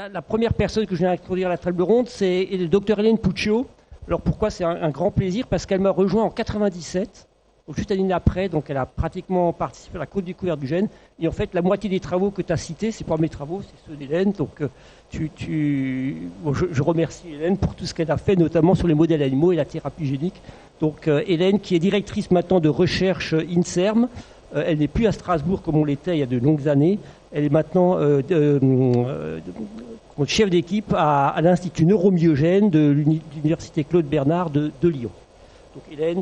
la première personne que je viens introduire à la table ronde, c'est le docteur Hélène Puccio. Alors pourquoi c'est un grand plaisir? Parce qu'elle m'a rejoint en 97, donc juste l'année après, donc elle a pratiquement participé à la co-découverte du gène. Et en fait, la moitié des travaux que tu as cités, c'est pas mes travaux, c'est ceux d'Hélène. Donc je remercie Hélène pour tout ce qu'elle a fait, notamment sur les modèles animaux et la thérapie génique. Donc Hélène, qui est directrice maintenant de recherche INSERM, elle n'est plus à Strasbourg comme on l'était il y a de longues années. Elle est maintenant chef d'équipe à l'Institut Neuromyogène de l'Université Claude Bernard de Lyon. Donc Hélène,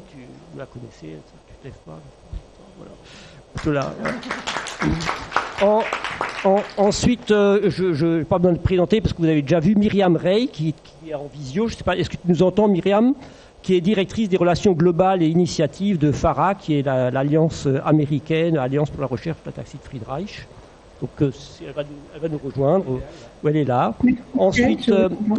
vous la connaissez, tu te lèves pas. Voilà. Ensuite, je n'ai pas besoin de présenter parce que vous avez déjà vu Myriam Rey qui est en visio. Je sais pas, est-ce que tu nous entends, Myriam, qui est directrice des relations globales et initiatives de FARA, qui est l'alliance américaine, Alliance pour la recherche de la taxi de Friedreich. Donc elle va nous rejoindre, où elle est là. Ensuite,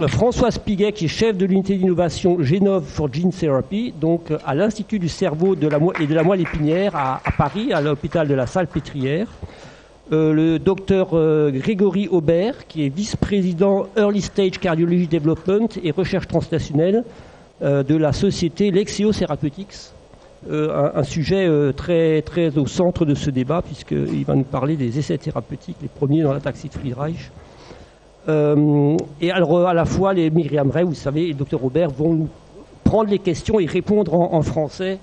Françoise Piguet, qui est chef de l'unité d'innovation Genov for Gene Therapy, donc à l'Institut du cerveau et de la moelle épinière à Paris, à l'hôpital de la Salpêtrière. Le docteur Grégory Aubert, qui est vice-président Early Stage Cardiology Development et Recherche Translationnelle de la société Lexeo Therapeutics. Un sujet très, très au centre de ce débat, puisqu'il va nous parler des essais thérapeutiques, les premiers dans la taxi de Friedreich. Et alors, à la fois, les Myriam Rey, vous savez, et le Dr Robert vont nous prendre les questions et répondre en français,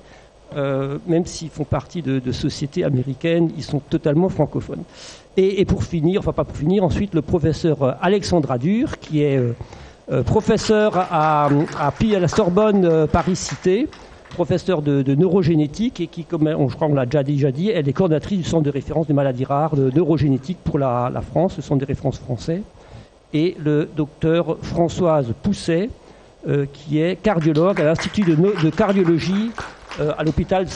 même s'ils font partie de sociétés américaines, ils sont totalement francophones. Et pour finir, ensuite, le professeur Alexandre Dur, qui est professeur à la Sorbonne Paris-Cité, professeure de neurogénétique et qui, comme je crois qu'on l'a déjà dit, elle est coordinatrice du centre de référence des maladies rares de neurogénétique pour la France, le centre de référence français, et le docteur Françoise Pousset, qui est cardiologue à l'Institut de cardiologie à l'hôpital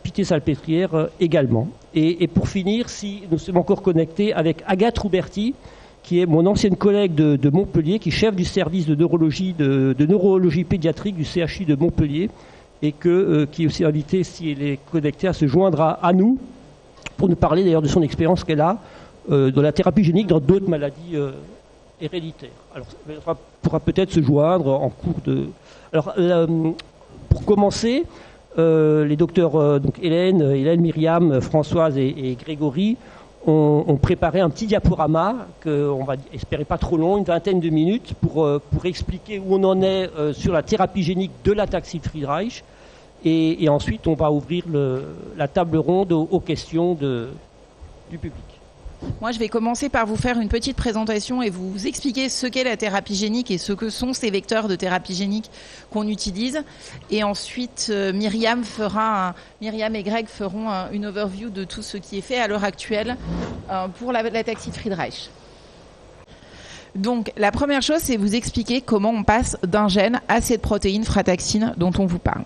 Pitié-Salpêtrière également. Et pour finir, si nous sommes encore connectés avec Agathe Rouberti, qui est mon ancienne collègue de Montpellier, qui est chef du service de neurologie pédiatrique du CHU de Montpellier, et qui est aussi invitée, si elle est connectée, à se joindre à nous, pour nous parler d'ailleurs de son expérience qu'elle a de la thérapie génique dans d'autres maladies héréditaires. Alors, elle pourra peut-être se joindre en cours de... Alors, pour commencer, les docteurs donc Hélène, Myriam, Françoise et Grégory ont préparé un petit diaporama qu'on va espérer pas trop long, une vingtaine de minutes, pour expliquer où on en est sur la thérapie génique de l'ataxie de Friedreich. Et ensuite, on va ouvrir la table ronde aux questions du public. Moi, je vais commencer par vous faire une petite présentation et vous expliquer ce qu'est la thérapie génique et ce que sont ces vecteurs de thérapie génique qu'on utilise. Et ensuite, Myriam et Greg feront une overview de tout ce qui est fait à l'heure actuelle pour l'ataxie de Friedreich. Donc, la première chose, c'est vous expliquer comment on passe d'un gène à cette protéine frataxine dont on vous parle.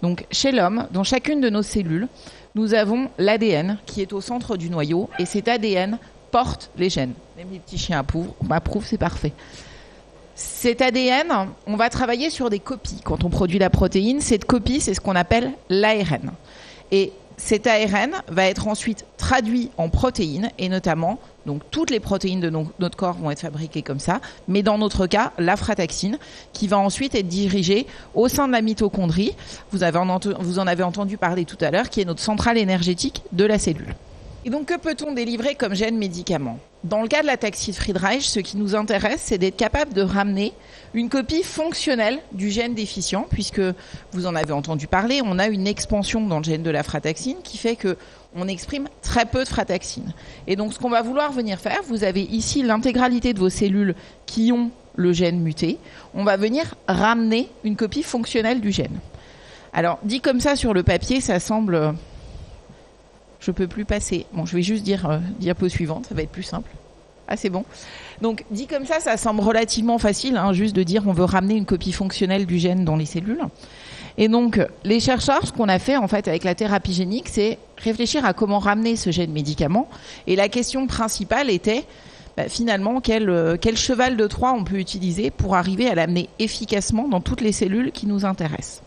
Donc, chez l'homme, dans chacune de nos cellules, nous avons l'ADN qui est au centre du noyau et cet ADN porte les gènes. Même les petits chiens approuvent, c'est parfait. Cet ADN, on va travailler sur des copies. Quand on produit la protéine, cette copie, c'est ce qu'on appelle l'ARN. Et cet ARN va être ensuite traduit en protéines et notamment, donc toutes les protéines de notre corps vont être fabriquées comme ça, mais dans notre cas, la frataxine qui va ensuite être dirigée au sein de la mitochondrie, vous en avez entendu parler tout à l'heure, qui est notre centrale énergétique de la cellule. Et donc, que peut-on délivrer comme gène médicament ? Dans le cas de l'ataxie de Friedreich, ce qui nous intéresse, c'est d'être capable de ramener une copie fonctionnelle du gène déficient, puisque vous en avez entendu parler, on a une expansion dans le gène de la frataxine qui fait qu'on exprime très peu de frataxine. Et donc, ce qu'on va vouloir venir faire, vous avez ici l'intégralité de vos cellules qui ont le gène muté, on va venir ramener une copie fonctionnelle du gène. Alors, dit comme ça sur le papier, ça semble... Je ne peux plus passer. Bon, je vais juste dire diapo suivante, ça va être plus simple. Ah, c'est bon. Donc, dit comme ça semble relativement facile, juste de dire on veut ramener une copie fonctionnelle du gène dans les cellules. Et donc, les chercheurs, ce qu'on a fait en fait avec la thérapie génique, c'est réfléchir à comment ramener ce gène médicament. Et la question principale était, finalement, quel cheval de Troie on peut utiliser pour arriver à l'amener efficacement dans toutes les cellules qui nous intéressent.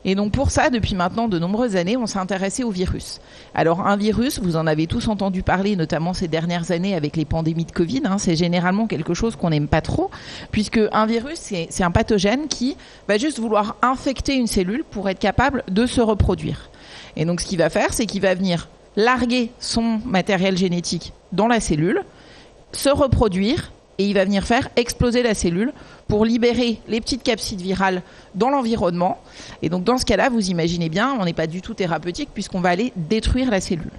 Et donc pour ça, depuis maintenant de nombreuses années, on s'est intéressé aux virus. Alors un virus, vous en avez tous entendu parler, notamment ces dernières années avec les pandémies de Covid, c'est généralement quelque chose qu'on n'aime pas trop, puisque un virus, c'est un pathogène qui va juste vouloir infecter une cellule pour être capable de se reproduire. Et donc ce qu'il va faire, c'est qu'il va venir larguer son matériel génétique dans la cellule, se reproduire, et il va venir faire exploser la cellule pour libérer les petites capsides virales dans l'environnement. Et donc dans ce cas-là, vous imaginez bien, on n'est pas du tout thérapeutique puisqu'on va aller détruire la cellule.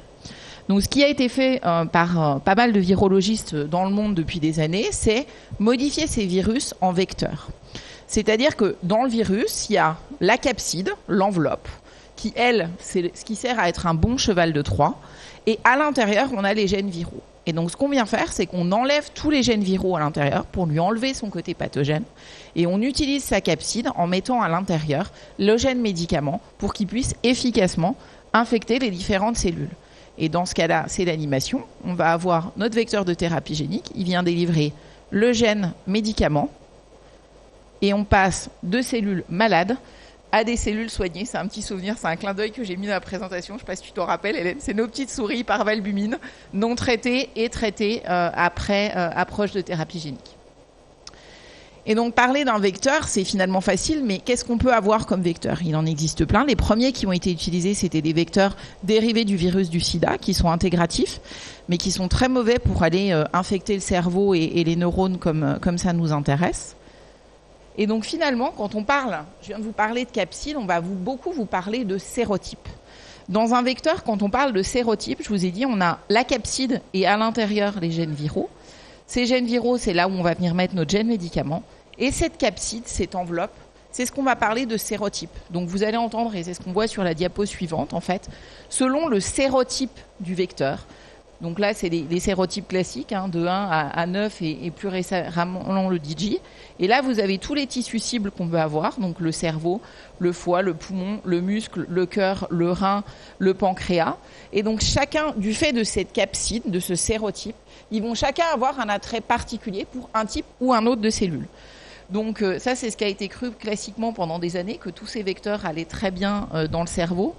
Donc ce qui a été fait par pas mal de virologistes dans le monde depuis des années, c'est modifier ces virus en vecteurs. C'est-à-dire que dans le virus, il y a la capside, l'enveloppe, qui elle, c'est ce qui sert à être un bon cheval de Troie. Et à l'intérieur, on a les gènes viraux. Et donc, ce qu'on vient faire, c'est qu'on enlève tous les gènes viraux à l'intérieur pour lui enlever son côté pathogène. Et on utilise sa capside en mettant à l'intérieur le gène médicament pour qu'il puisse efficacement infecter les différentes cellules. Et dans ce cas-là, c'est l'animation. On va avoir notre vecteur de thérapie génique. Il vient délivrer le gène médicament. Et on passe de cellules malades à des cellules soignées. C'est un petit souvenir, c'est un clin d'œil que j'ai mis dans la présentation. Je ne sais pas si tu t'en rappelles, Hélène. C'est nos petites souris par valbumine, non traitées et traitées après approche de thérapie génique. Et donc, parler d'un vecteur, c'est finalement facile, mais qu'est-ce qu'on peut avoir comme vecteur ? Il en existe plein. Les premiers qui ont été utilisés, c'était des vecteurs dérivés du virus du sida, qui sont intégratifs, mais qui sont très mauvais pour aller infecter le cerveau et les neurones comme ça nous intéresse. Et donc finalement, quand on parle, je viens de vous parler de capside, on va beaucoup vous parler de sérotype. Dans un vecteur, quand on parle de sérotype, je vous ai dit, on a la capside et à l'intérieur les gènes viraux. Ces gènes viraux, c'est là où on va venir mettre notre gène médicament. Et cette capside, cette enveloppe, c'est ce qu'on va parler de sérotype. Donc vous allez entendre, et c'est ce qu'on voit sur la diapo suivante, en fait, selon le sérotype du vecteur. Donc là, c'est les sérotypes classiques, de 1 à 9 et plus récemment le DG. Et là, vous avez tous les tissus cibles qu'on peut avoir, donc le cerveau, le foie, le poumon, le muscle, le cœur, le rein, le pancréas. Et donc chacun, du fait de cette capside, de ce sérotype, ils vont chacun avoir un attrait particulier pour un type ou un autre de cellules. Donc ça, c'est ce qui a été cru classiquement pendant des années, que tous ces vecteurs allaient très bien dans le cerveau.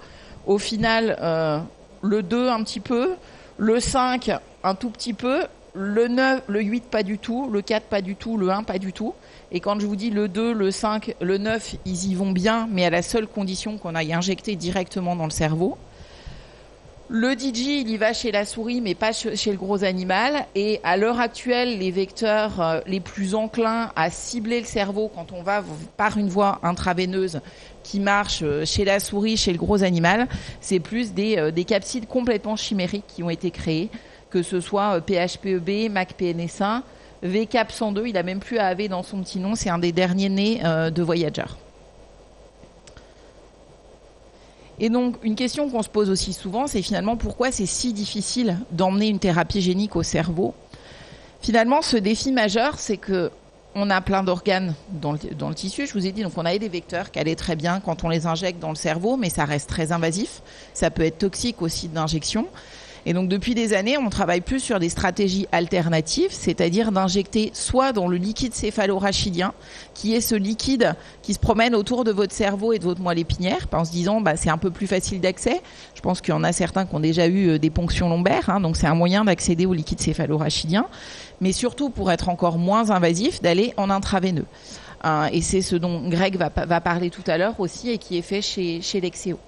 Au final, le 2 un petit peu, le 5 un tout petit peu, le 9, le 8 pas du tout, le 4 pas du tout, le 1 pas du tout. Et quand je vous dis le 2, le 5, le 9, ils y vont bien, mais à la seule condition qu'on aille injecter directement dans le cerveau. Le DG, il y va chez la souris, mais pas chez le gros animal. Et à l'heure actuelle, les vecteurs les plus enclins à cibler le cerveau quand on va par une voie intraveineuse qui marche chez la souris, chez le gros animal, c'est plus des capsides complètement chimériques qui ont été créées, que ce soit PHPEB, MAC-PNS1, VCAP102, il n'a même plus AAV dans son petit nom, c'est un des derniers nés de Voyager. Et donc, une question qu'on se pose aussi souvent, c'est finalement pourquoi c'est si difficile d'emmener une thérapie génique au cerveau. Finalement, ce défi majeur, c'est que on a plein d'organes dans le tissu. Je vous ai dit, donc on a des vecteurs qui allaient très bien quand on les injecte dans le cerveau, mais ça reste très invasif. Ça peut être toxique aussi d'injection. Et donc depuis des années, on travaille plus sur des stratégies alternatives, c'est-à-dire d'injecter soit dans le liquide céphalorachidien, qui est ce liquide qui se promène autour de votre cerveau et de votre moelle épinière, en se disant c'est un peu plus facile d'accès. Je pense qu'il y en a certains qui ont déjà eu des ponctions lombaires, donc c'est un moyen d'accéder au liquide céphalorachidien, mais surtout pour être encore moins invasif, d'aller en intraveineux. Et c'est ce dont Greg va parler tout à l'heure aussi et qui est fait chez Lexeo.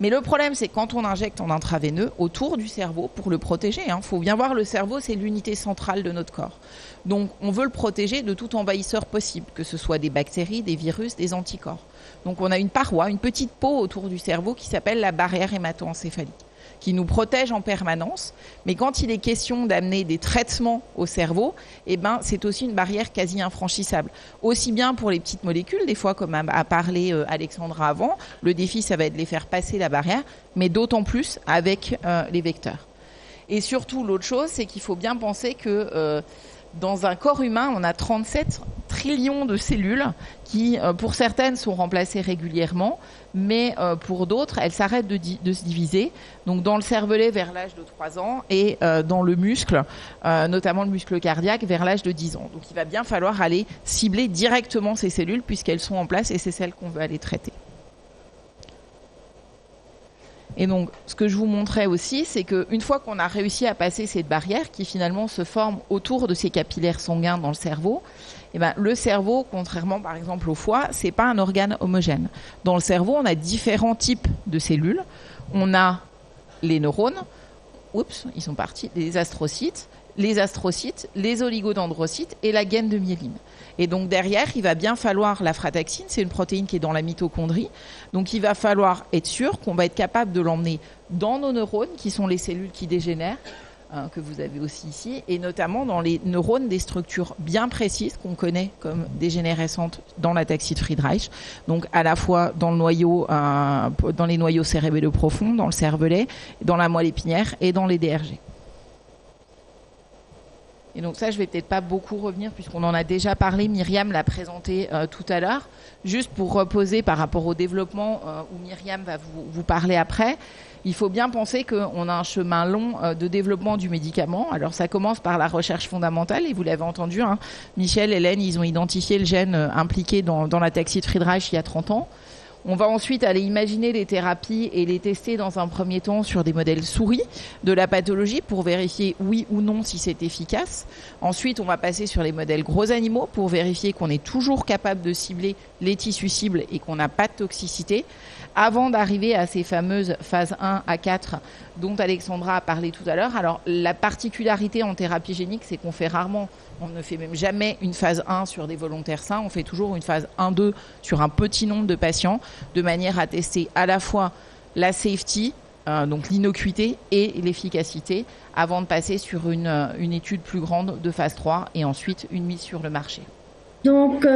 Mais le problème, c'est quand on injecte en intraveineux autour du cerveau pour le protéger. Faut bien voir, le cerveau, c'est l'unité centrale de notre corps. Donc, on veut le protéger de tout envahisseur possible, que ce soit des bactéries, des virus, des anticorps. Donc, on a une paroi, une petite peau autour du cerveau qui s'appelle la barrière hémato-encéphalique, qui nous protège en permanence. Mais quand il est question d'amener des traitements au cerveau, c'est aussi une barrière quasi infranchissable. Aussi bien pour les petites molécules, des fois, comme a parlé Alexandra avant, le défi, ça va être de les faire passer la barrière, mais d'autant plus avec les vecteurs. Et surtout, l'autre chose, c'est qu'il faut bien penser que dans un corps humain, on a 37 trillions de cellules qui, pour certaines, sont remplacées régulièrement, mais pour d'autres, elles s'arrêtent de se diviser. Donc dans le cervelet vers l'âge de 3 ans et dans le muscle, notamment le muscle cardiaque, vers l'âge de 10 ans. Donc il va bien falloir aller cibler directement ces cellules puisqu'elles sont en place et c'est celles qu'on veut aller traiter. Et donc, ce que je vous montrais aussi, c'est qu'une fois qu'on a réussi à passer cette barrière qui finalement se forme autour de ces capillaires sanguins dans le cerveau, eh ben, le cerveau, contrairement par exemple au foie, c'est pas un organe homogène. Dans le cerveau, on a différents types de cellules. On a les neurones, ils sont partis, les astrocytes, les oligodendrocytes et la gaine de myéline. Et donc derrière, il va bien falloir la frataxine, c'est une protéine qui est dans la mitochondrie. Donc il va falloir être sûr qu'on va être capable de l'emmener dans nos neurones, qui sont les cellules qui dégénèrent, que vous avez aussi ici, et notamment dans les neurones des structures bien précises qu'on connaît comme dégénérescentes dans l'ataxie de Friedreich. Donc à la fois dans le noyau, dans les noyaux cérébelleux profonds, dans le cervelet, dans la moelle épinière et dans les DRG. Et donc ça, je vais peut-être pas beaucoup revenir puisqu'on en a déjà parlé. Myriam l'a présenté tout à l'heure. Juste pour reposer par rapport au développement où Myriam va vous parler après, il faut bien penser qu'on a un chemin long de développement du médicament. Alors ça commence par la recherche fondamentale et vous l'avez entendu, hein, Michel, Hélène, ils ont identifié le gène impliqué dans l'ataxie de Friedreich il y a 30 ans. On va ensuite aller imaginer les thérapies et les tester dans un premier temps sur des modèles souris de la pathologie pour vérifier oui ou non si c'est efficace. Ensuite, on va passer sur les modèles gros animaux pour vérifier qu'on est toujours capable de cibler les tissus cibles et qu'on n'a pas de toxicité avant d'arriver à ces fameuses phases 1 à 4 dont Alexandra a parlé tout à l'heure. Alors, la particularité en thérapie génique, c'est qu'on fait rarement, on ne fait même jamais une phase 1 sur des volontaires sains, on fait toujours une phase 1-2 sur un petit nombre de patients, de manière à tester à la fois la safety, donc l'innocuité et l'efficacité, avant de passer sur une étude plus grande de phase 3 et ensuite une mise sur le marché. Donc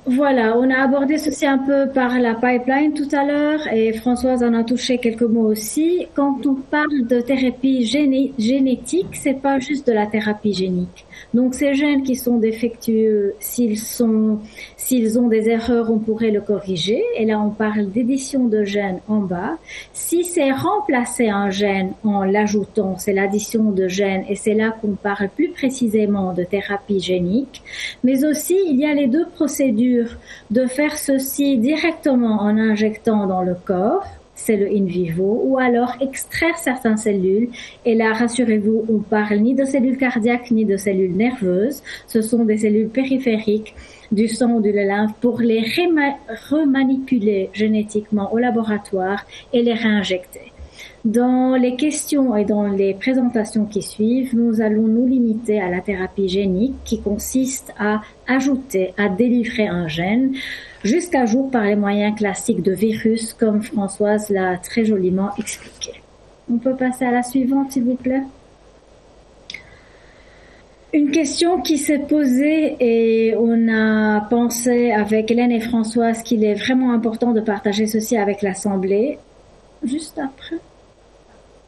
voilà, on a abordé ceci un peu par la pipeline tout à l'heure et Françoise en a touché quelques mots aussi. Quand on parle de thérapie génétique, c'est pas juste de la thérapie génique. Donc ces gènes qui sont défectueux, s'ils ont des erreurs, on pourrait le corriger. Et là, on parle d'édition de gènes en bas. Si c'est remplacer un gène en l'ajoutant, c'est l'addition de gènes et c'est là qu'on parle plus précisément de thérapie génique. Mais aussi, il y a les deux procédures de faire ceci directement en injectant dans le corps, c'est le in vivo, ou alors extraire certaines cellules. Et là, rassurez-vous, on parle ni de cellules cardiaques ni de cellules nerveuses. Ce sont des cellules périphériques du sang ou de la lymphe pour les remanipuler génétiquement au laboratoire et les réinjecter. Dans les questions et dans les présentations qui suivent, nous allons nous limiter à la thérapie génique qui consiste à ajouter, à délivrer un gène jusqu'à jour par les moyens classiques de virus, comme Françoise l'a très joliment expliqué. On peut passer à la suivante, s'il vous plaît. Une question qui s'est posée et on a pensé avec Hélène et Françoise qu'il est vraiment important de partager ceci avec l'Assemblée. Juste après.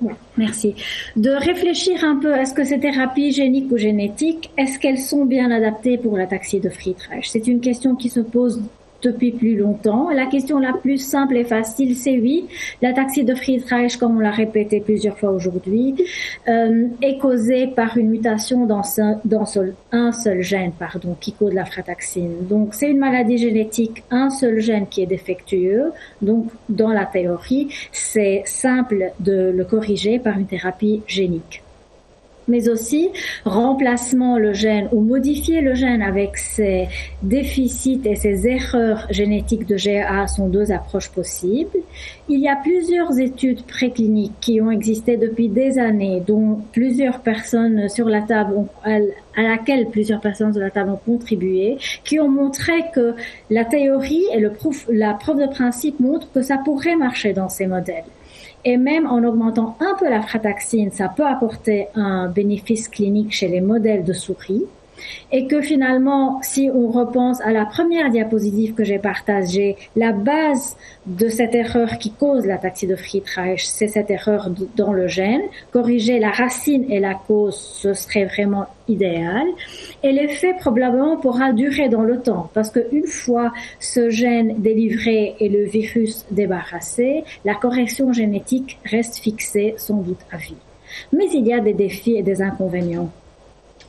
Oui, merci. De réfléchir un peu, est-ce que ces thérapies géniques ou génétiques, est-ce qu'elles sont bien adaptées pour l'ataxie de Friedreich? C'est une question qui se pose depuis plus longtemps. La question la plus simple et facile, c'est oui. L'ataxie de Friedreich, comme on l'a répété plusieurs fois aujourd'hui, est causée par une mutation dans un seul gène, qui cause la frataxine. Donc, c'est une maladie génétique, un seul gène qui est défectueux. Donc, dans la théorie, c'est simple de le corriger par une thérapie génique. Mais aussi remplacement le gène ou modifier le gène avec ses déficits et ses erreurs génétiques de GA sont deux approches possibles. Il y a plusieurs études précliniques qui ont existé depuis des années, dont plusieurs personnes sur la table à laquelle plusieurs personnes sur la table ont contribué, qui ont montré que la théorie et la preuve de principe montrent que ça pourrait marcher dans ces modèles. Et même en augmentant un peu la frataxine, ça peut apporter un bénéfice clinique chez les modèles de souris. Et que finalement, si on repense à la première diapositive que j'ai partagée, la base de cette erreur qui cause l'ataxie de Friedreich, c'est cette erreur dans le gène. Corriger la racine et la cause, ce serait vraiment idéal. Et l'effet probablement pourra durer dans le temps, parce qu'une fois ce gène délivré et le virus débarrassé, la correction génétique reste fixée sans doute à vie. Mais il y a des défis et des inconvénients.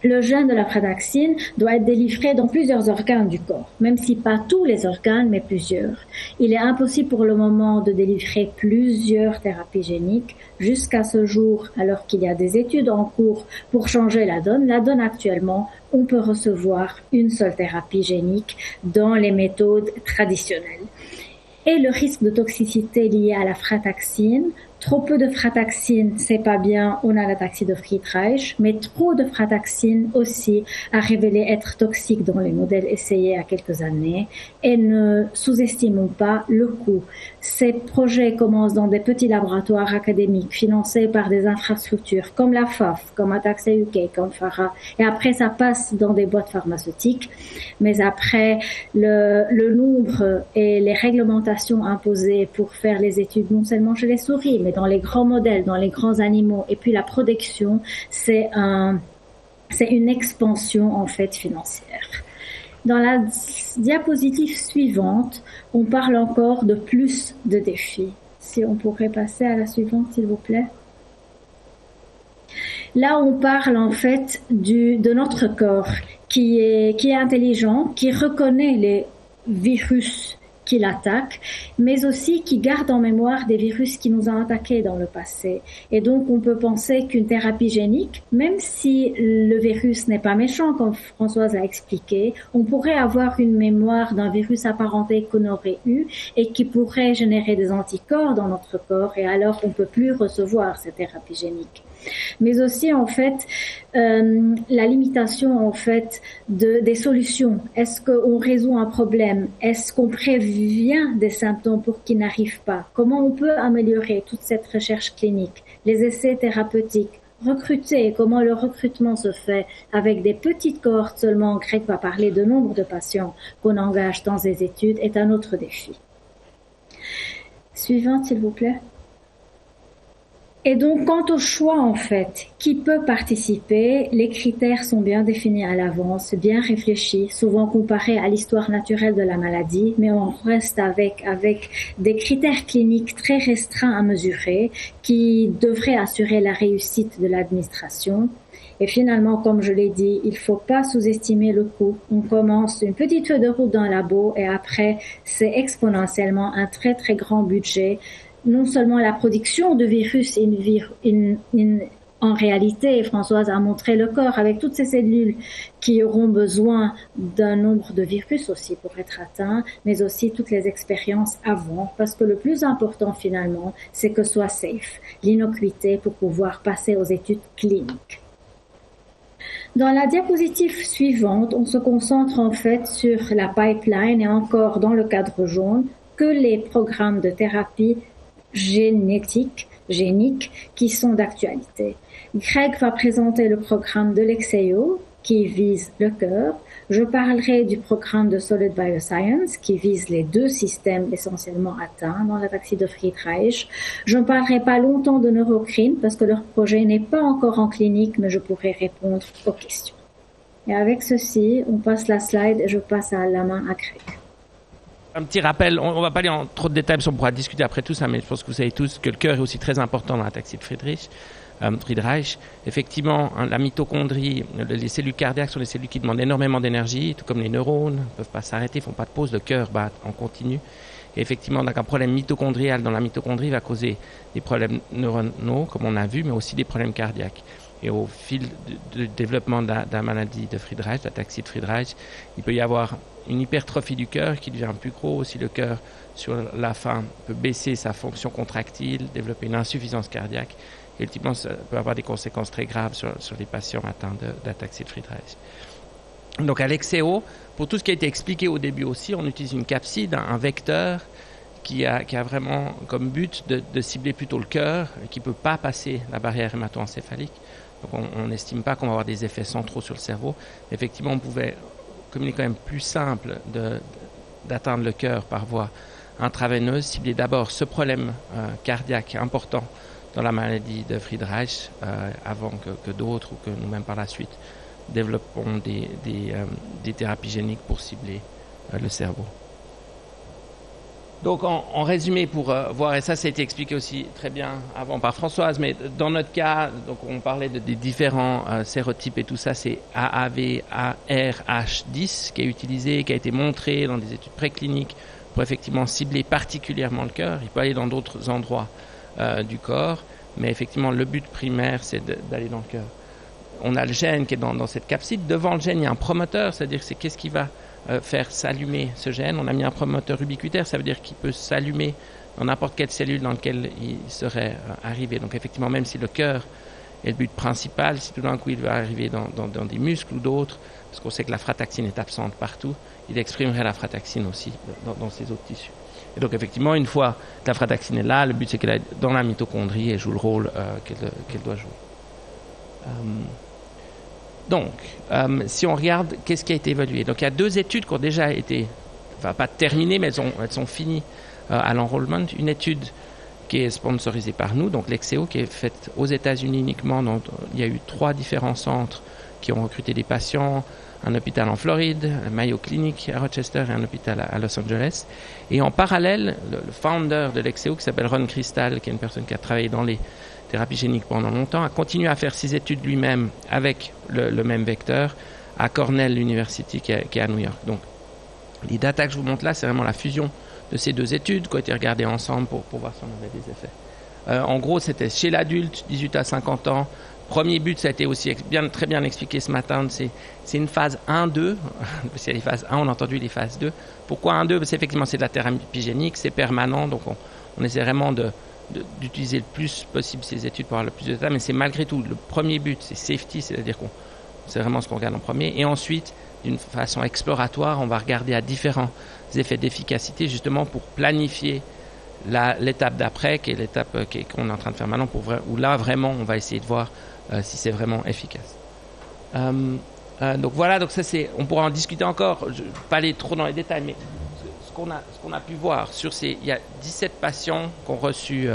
Le gène de la frataxine doit être délivré dans plusieurs organes du corps, même si pas tous les organes, mais plusieurs. Il est impossible pour le moment de délivrer plusieurs thérapies géniques jusqu'à ce jour, alors qu'il y a des études en cours pour changer la donne. La donne actuellement, on peut recevoir une seule thérapie génique dans les méthodes traditionnelles. Et le risque de toxicité lié à la frataxine. Trop peu de frataxine, c'est pas bien, on a l'ataxie de Friedreich, mais trop de frataxine aussi a révélé être toxique dans les modèles essayés il y a quelques années. Et ne sous-estimons pas le coût. Ces projets commencent dans des petits laboratoires académiques financés par des infrastructures comme la FAF, comme Ataxa UK, comme FARA, et après ça passe dans des boîtes pharmaceutiques. Mais après, le nombre et les réglementations imposées pour faire les études non seulement chez les souris, mais dans les grands modèles, dans les grands animaux, et puis la production, c'est une expansion en fait financière. Dans la diapositive suivante, on parle encore de plus de défis. Si on pourrait passer à la suivante, s'il vous plaît. Là, on parle en fait de notre corps qui est intelligent, qui reconnaît les virus qui l'attaquent, mais aussi qui garde en mémoire des virus qui nous ont attaqués dans le passé. Et donc, on peut penser qu'une thérapie génique, même si le virus n'est pas méchant, comme Françoise a expliqué, on pourrait avoir une mémoire d'un virus apparenté qu'on aurait eu et qui pourrait générer des anticorps dans notre corps, et alors on peut plus recevoir cette thérapie génique. Mais aussi en fait la limitation en fait des solutions. Est-ce qu'on résout un problème? Est-ce qu'on prévient des symptômes pour qu'ils n'arrivent pas? Comment on peut améliorer toute cette recherche clinique, les essais thérapeutiques? Recruter, comment le recrutement se fait avec des petites cohortes seulement. Greg va parler de nombre de patients qu'on engage dans ces études, est un autre défi. Suivante, s'il vous plaît. Et donc, quant au choix, en fait, qui peut participer, les critères sont bien définis à l'avance, bien réfléchis, souvent comparés à l'histoire naturelle de la maladie, mais on reste avec des critères cliniques très restreints à mesurer qui devraient assurer la réussite de l'administration. Et finalement, comme je l'ai dit, il faut pas sous-estimer le coût. On commence une petite feuille de route dans un labo et après, c'est exponentiellement un très, très grand budget. Non seulement la production de virus, en réalité, Françoise a montré le corps avec toutes ces cellules qui auront besoin d'un nombre de virus aussi pour être atteints, mais aussi toutes les expériences avant, parce que le plus important finalement, c'est que ce soit safe, l'innocuité pour pouvoir passer aux études cliniques. Dans la diapositive suivante, on se concentre en fait sur la pipeline et encore dans le cadre jaune, que les programmes de thérapie géniques qui sont d'actualité. Greg va présenter le programme de l'Exeo qui vise le cœur. Je parlerai du programme de Solid Bioscience qui vise les deux systèmes essentiellement atteints dans l'ataxie de Friedreich. Je ne parlerai pas longtemps de Neurocrine parce que leur projet n'est pas encore en clinique, mais je pourrai répondre aux questions. Et avec ceci, on passe la slide et je passe la main à Greg. Un petit rappel, on ne va pas aller en trop de détails, parce qu'on pourra discuter après tout ça, mais je pense que vous savez tous que le cœur est aussi très important dans l'ataxie de Friedreich. Effectivement, la mitochondrie, les cellules cardiaques sont des cellules qui demandent énormément d'énergie, tout comme les neurones, ne peuvent pas s'arrêter, ne font pas de pause, le cœur bat en continu. Et effectivement, donc un problème mitochondrial dans la mitochondrie va causer des problèmes neuronaux, comme on a vu, mais aussi des problèmes cardiaques. Et au fil du développement de la maladie de Friedreich, l'ataxie de Friedreich, il peut y avoir une hypertrophie du cœur qui devient plus gros. Si le cœur, sur la fin, peut baisser sa fonction contractile, développer une insuffisance cardiaque, et ultimement, ça peut avoir des conséquences très graves sur les patients atteints d'ataxie de Friedreich. Donc à l'Exeo, pour tout ce qui a été expliqué au début aussi, on utilise une capside, un vecteur, qui a vraiment comme but de cibler plutôt le cœur, qui ne peut pas passer la barrière hémato-encéphalique. Donc on n'estime pas qu'on va avoir des effets centraux sur le cerveau. Effectivement, on pouvait, comme il est quand même plus simple d'atteindre le cœur par voie intraveineuse, cibler d'abord ce problème cardiaque important dans la maladie de Friedreich, avant que d'autres ou que nous-mêmes par la suite développons des thérapies géniques pour cibler le cerveau. Donc en résumé, pour voir, et ça a été expliqué aussi très bien avant par Françoise, mais dans notre cas, donc on parlait des différents sérotypes et tout ça, c'est AAVARH10 qui est utilisé, qui a été montré dans des études précliniques pour effectivement cibler particulièrement le cœur. Il peut aller dans d'autres endroits du corps, mais effectivement le but primaire c'est d'aller dans le cœur. On a le gène qui est dans cette capside. Devant le gène, il y a un promoteur, c'est-à-dire que c'est qu'est-ce qui va faire s'allumer ce gène. On a mis un promoteur ubiquitaire, ça veut dire qu'il peut s'allumer dans n'importe quelle cellule dans laquelle il serait arrivé. Donc effectivement, même si le cœur est le but principal, si tout d'un coup il va arriver dans des muscles ou d'autres, parce qu'on sait que la frataxine est absente partout, il exprimerait la frataxine aussi dans ces autres tissus. Et donc effectivement, une fois que la frataxine est là, le but c'est qu'elle est dans la mitochondrie et joue le rôle qu'elle doit jouer. Donc, si on regarde qu'est-ce qui a été évalué, donc il y a 2 études qui ont déjà été, enfin pas terminées, mais elles sont finies à l'enrollment. Une étude qui est sponsorisée par nous, donc l'Exeo, qui est faite aux États-Unis uniquement. Donc, il y a eu 3 différents centres qui ont recruté des patients, un hôpital en Floride, un Mayo Clinic à Rochester et un hôpital à Los Angeles. Et en parallèle, le founder de l'Exeo, qui s'appelle Ron Crystal, qui est une personne qui a travaillé dans les thérapies géniques pendant longtemps, a continué à faire ses études lui-même avec le même vecteur à Cornell University qui est à New York. Donc, les datas que je vous montre là, c'est vraiment la fusion de ces 2 études qui ont été regardées ensemble pour voir si on avait des effets. En gros, c'était chez l'adulte, 18 à 50 ans. Premier but, ça a été aussi très bien expliqué ce matin, c'est une phase 1-2. Parce qu'il y a les phases 1, on a entendu les phases 2. Pourquoi 1-2 ? Parce qu'effectivement, c'est de la thérapie génique, c'est permanent, donc on essaie vraiment d'utiliser le plus possible ces études pour avoir le plus de data, mais c'est malgré tout, le premier but, c'est safety, c'est-à-dire c'est vraiment ce qu'on regarde en premier. Et ensuite, d'une façon exploratoire, on va regarder à différents effets d'efficacité, justement pour planifier l'étape d'après, qui est l'étape qu'on est en train de faire maintenant, où là, vraiment, on va essayer de voir si c'est vraiment efficace. Donc voilà, donc ça on pourra en discuter encore, je ne vais pas aller trop dans les détails, mais ce qu'on a pu voir il y a 17 patients qui ont reçu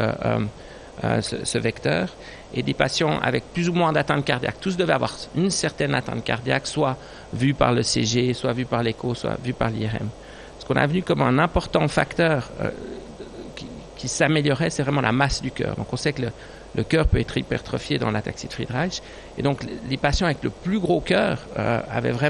ce vecteur, et des patients avec plus ou moins d'atteinte cardiaque. Tous devaient avoir une certaine atteinte cardiaque, soit vue par le CG, soit vue par l'écho, soit vue par l'IRM. Ce qu'on a vu comme un important facteur qui s'améliorait, c'est vraiment la masse du cœur. Donc on sait que le cœur peut être hypertrophié dans l'ataxie de Friedreich, et donc les patients avec le plus gros cœur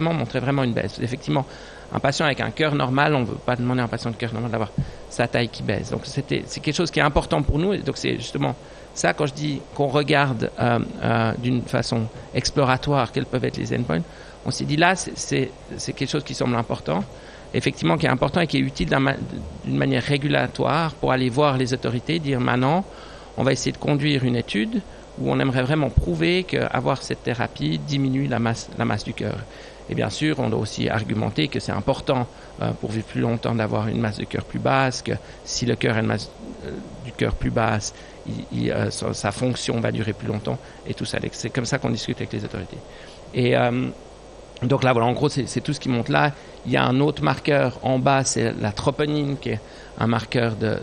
montraient vraiment une baisse. Effectivement, un patient avec un cœur normal, on ne veut pas demander à un patient de cœur normal d'avoir sa taille qui baisse. Donc c'est quelque chose qui est important pour nous, et donc c'est justement ça, quand je dis qu'on regarde d'une façon exploratoire quels peuvent être les endpoints, on s'est dit là, c'est quelque chose qui semble important, effectivement qui est important et qui est utile d'une manière régulatoire pour aller voir les autorités, dire maintenant, on va essayer de conduire une étude où on aimerait vraiment prouver qu'avoir cette thérapie diminue la masse du cœur. Et bien sûr, on doit aussi argumenter que c'est important pour vivre plus longtemps d'avoir une masse de cœur plus basse, que si le cœur a une masse du cœur plus basse, sa fonction va durer plus longtemps, et tout ça. C'est comme ça qu'on discute avec les autorités. Et donc là, voilà, en gros, c'est tout ce qui monte là. Il y a un autre marqueur en bas, c'est la troponine, qui est un marqueur de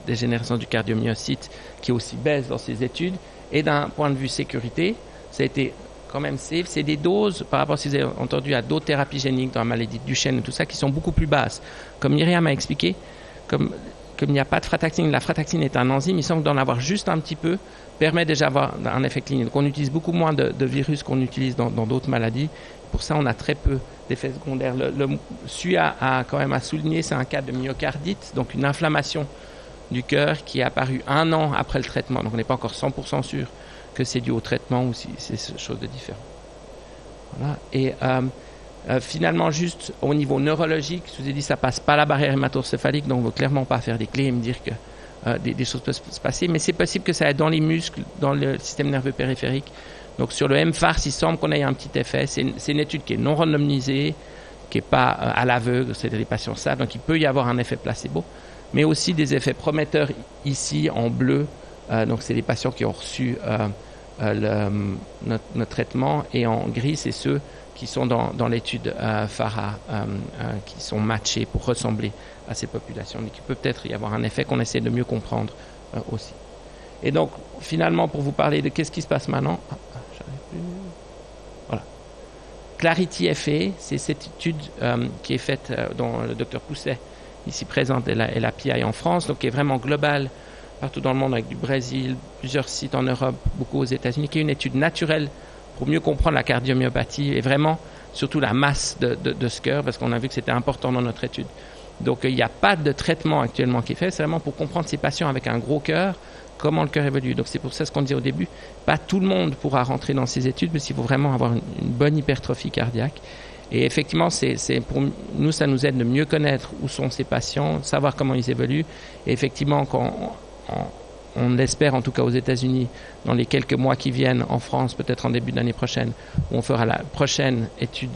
dégénérescence du cardiomyocyte, qui aussi baisse dans ces études. Et d'un point de vue sécurité, ça a été quand même safe. C'est des doses, par rapport, si vous avez entendu, à d'autres thérapies géniques dans la maladie de Duchenne et tout ça, qui sont beaucoup plus basses. Comme Myriam a expliqué, comme il n'y a pas de frataxine, la frataxine est un enzyme, il semble d'en avoir juste un petit peu, permet déjà d'avoir un effet clinique. Donc on utilise beaucoup moins de virus qu'on utilise dans d'autres maladies. Pour ça, on a très peu d'effets secondaires. Celui à quand même à souligner, c'est un cas de myocardite, donc une inflammation du cœur qui est apparue 1 an après le traitement. Donc on n'est pas encore 100% sûr que c'est dû au traitement ou si c'est chose de différent. Voilà. Et finalement, juste au niveau neurologique, je vous ai dit, ça passe pas la barrière hématocéphalique, donc on ne veut clairement pas faire des clés et me dire que des choses peuvent se passer, mais c'est possible que ça aille dans les muscles, dans le système nerveux périphérique. Donc sur le mFARS, il semble qu'on ait un petit effet. C'est une étude qui est non randomisée, qui n'est pas à l'aveugle, c'est des patients savent, donc il peut y avoir un effet placebo, mais aussi des effets prometteurs ici en bleu. Donc c'est des patients qui ont reçu notre traitement, et en gris, c'est ceux qui sont dans l'étude FARA, qui sont matchés pour ressembler à ces populations. Donc il peut peut-être y avoir un effet qu'on essaie de mieux comprendre aussi. Et donc, finalement, pour vous parler de qu'est-ce qui se passe maintenant, voilà. Clarity FA, c'est cette étude qui est faite, dont le docteur Pousset ici présente, et la PI en France, donc qui est vraiment globale partout dans le monde, avec du Brésil, plusieurs sites en Europe, beaucoup aux États-Unis, qui est une étude naturelle pour mieux comprendre la cardiomyopathie et vraiment surtout la masse de ce cœur, parce qu'on a vu que c'était important dans notre étude. Donc il n'y a pas de traitement actuellement qui est fait, c'est vraiment pour comprendre ces patients avec un gros cœur, comment le cœur évolue. Donc c'est pour ça ce qu'on disait au début, pas tout le monde pourra rentrer dans ces études, mais il faut vraiment avoir une bonne hypertrophie cardiaque. Et effectivement, c'est pour nous, ça nous aide de mieux connaître où sont ces patients, savoir comment ils évoluent. Et effectivement, quand on l'espère en tout cas aux États-Unis, dans les quelques mois qui viennent, en France, peut-être en début d'année prochaine, où on fera la prochaine étude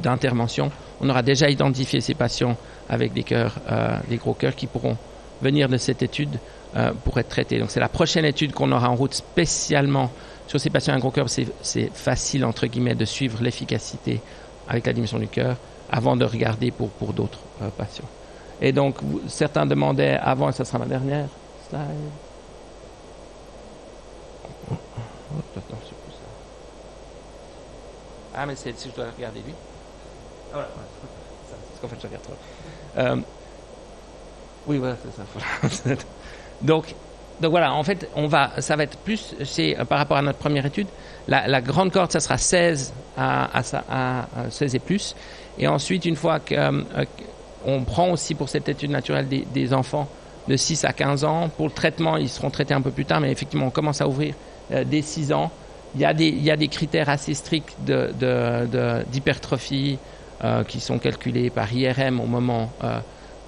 d'intervention, on aura déjà identifié ces patients avec des gros cœurs qui pourront venir de cette étude pour être traités. Donc c'est la prochaine étude qu'on aura en route spécialement sur ces patients à gros cœur. C'est facile, entre guillemets, de suivre l'efficacité avec la diminution du cœur avant de regarder pour d'autres patients. Et donc, certains demandaient avant, et ça sera ma dernière slide. Ah, mais si je dois regarder lui. Ah, voilà, c'est ce qu'en fait je regarde trop. Oui, voilà, c'est ça. Donc voilà, en fait, ça va être plus, par rapport à notre première étude, la grande cohorte, ça sera 16 à 16 et plus. Et ensuite, une fois qu'on prend aussi pour cette étude naturelle des enfants de 6 à 15 ans, pour le traitement, ils seront traités un peu plus tard, mais effectivement, on commence à ouvrir dès 6 ans. Il y a des critères assez stricts d'hypertrophie qui sont calculés par IRM au moment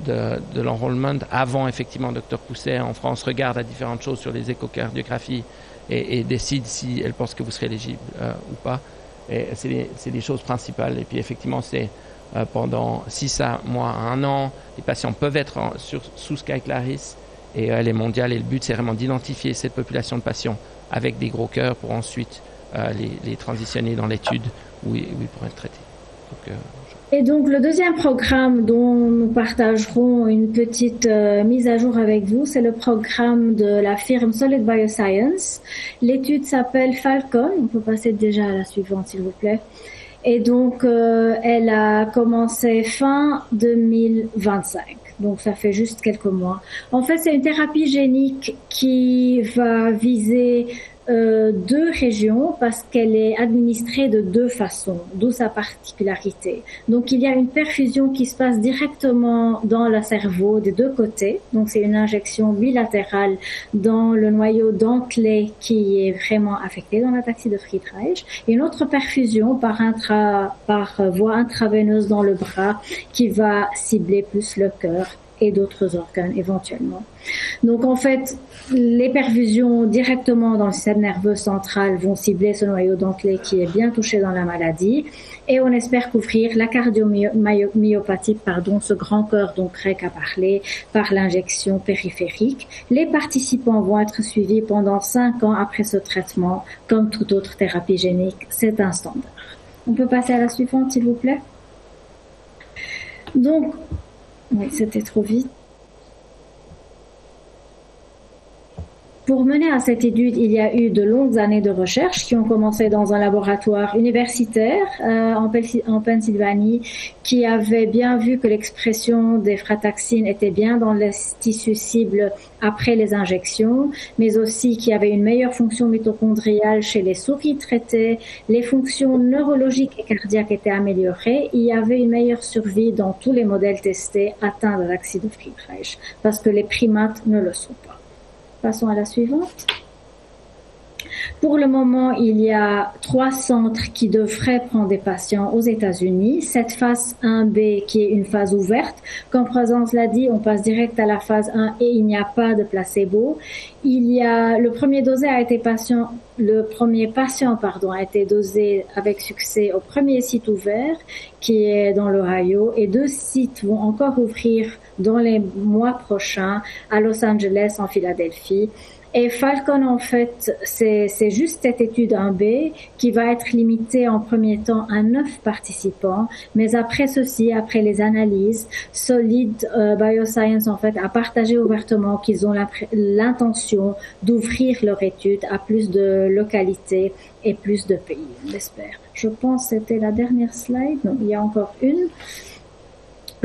de l'enrollment. Avant, effectivement, Dr Pousset en France regarde à différentes choses sur les échocardiographies et décide si elle pense que vous serez éligible ou pas. Et c'est les choses principales. Et puis effectivement, c'est pendant 6 mois à 1 an, les patients peuvent être sous Skyclaris et elle est mondiale. Et le but, c'est vraiment d'identifier cette population de patients avec des gros cœurs pour ensuite les transitionner dans l'étude où ils pourraient être traités. Et donc le deuxième programme dont nous partagerons une petite mise à jour avec vous, c'est le programme de la firme Solid Bioscience. L'étude s'appelle Falcon. On peut passer déjà à la suivante, s'il vous plaît. Et donc elle a commencé fin 2025. Donc ça fait juste quelques mois. En fait, c'est une thérapie génique qui va viser 2 régions parce qu'elle est administrée de 2 façons, d'où sa particularité. Donc il y a une perfusion qui se passe directement dans le cerveau des 2 côtés. Donc c'est une injection bilatérale dans le noyau dentelé qui est vraiment affecté dans l'ataxie de Friedreich. Et une autre perfusion par voie intraveineuse dans le bras qui va cibler plus le cœur et d'autres organes éventuellement. Donc en fait, les perfusions directement dans le système nerveux central vont cibler ce noyau dentelé qui est bien touché dans la maladie et on espère couvrir la cardiomyopathie, ce grand cœur dont Craig a parlé, par l'injection périphérique. Les participants vont être suivis pendant 5 ans après ce traitement, comme toute autre thérapie génique, c'est un standard. On peut passer à la suivante, s'il vous plaît. Donc, oui, c'était trop vite. Pour mener à cette étude, il y a eu de longues années de recherche qui ont commencé dans un laboratoire universitaire en Pennsylvanie qui avait bien vu que l'expression des frataxines était bien dans les tissus cibles après les injections, mais aussi qu'il y avait une meilleure fonction mitochondriale chez les souris traitées, les fonctions neurologiques et cardiaques étaient améliorées, il y avait une meilleure survie dans tous les modèles testés atteints de l'ataxie de Friedreich, parce que les primates ne le sont pas. Passons à la suivante. Pour le moment, il y a 3 centres qui devraient prendre des patients aux États-Unis. Cette phase 1B qui est une phase ouverte. Comme Présence l'a dit, on passe direct à la phase 1 et il n'y a pas de placebo. Le premier patient a été dosé avec succès au premier site ouvert qui est dans l'Ohio et 2 sites vont encore ouvrir dans les mois prochains à Los Angeles, en Philadelphie. Et Falcon, en fait, c'est juste cette étude 1B qui va être limitée en premier temps à 9 participants. Mais après les analyses, Solid Bioscience, en fait, a partagé ouvertement qu'ils ont l'intention d'ouvrir leur étude à plus de localités et plus de pays, on l'espère. Je pense que c'était la dernière slide. Non, il y a encore une.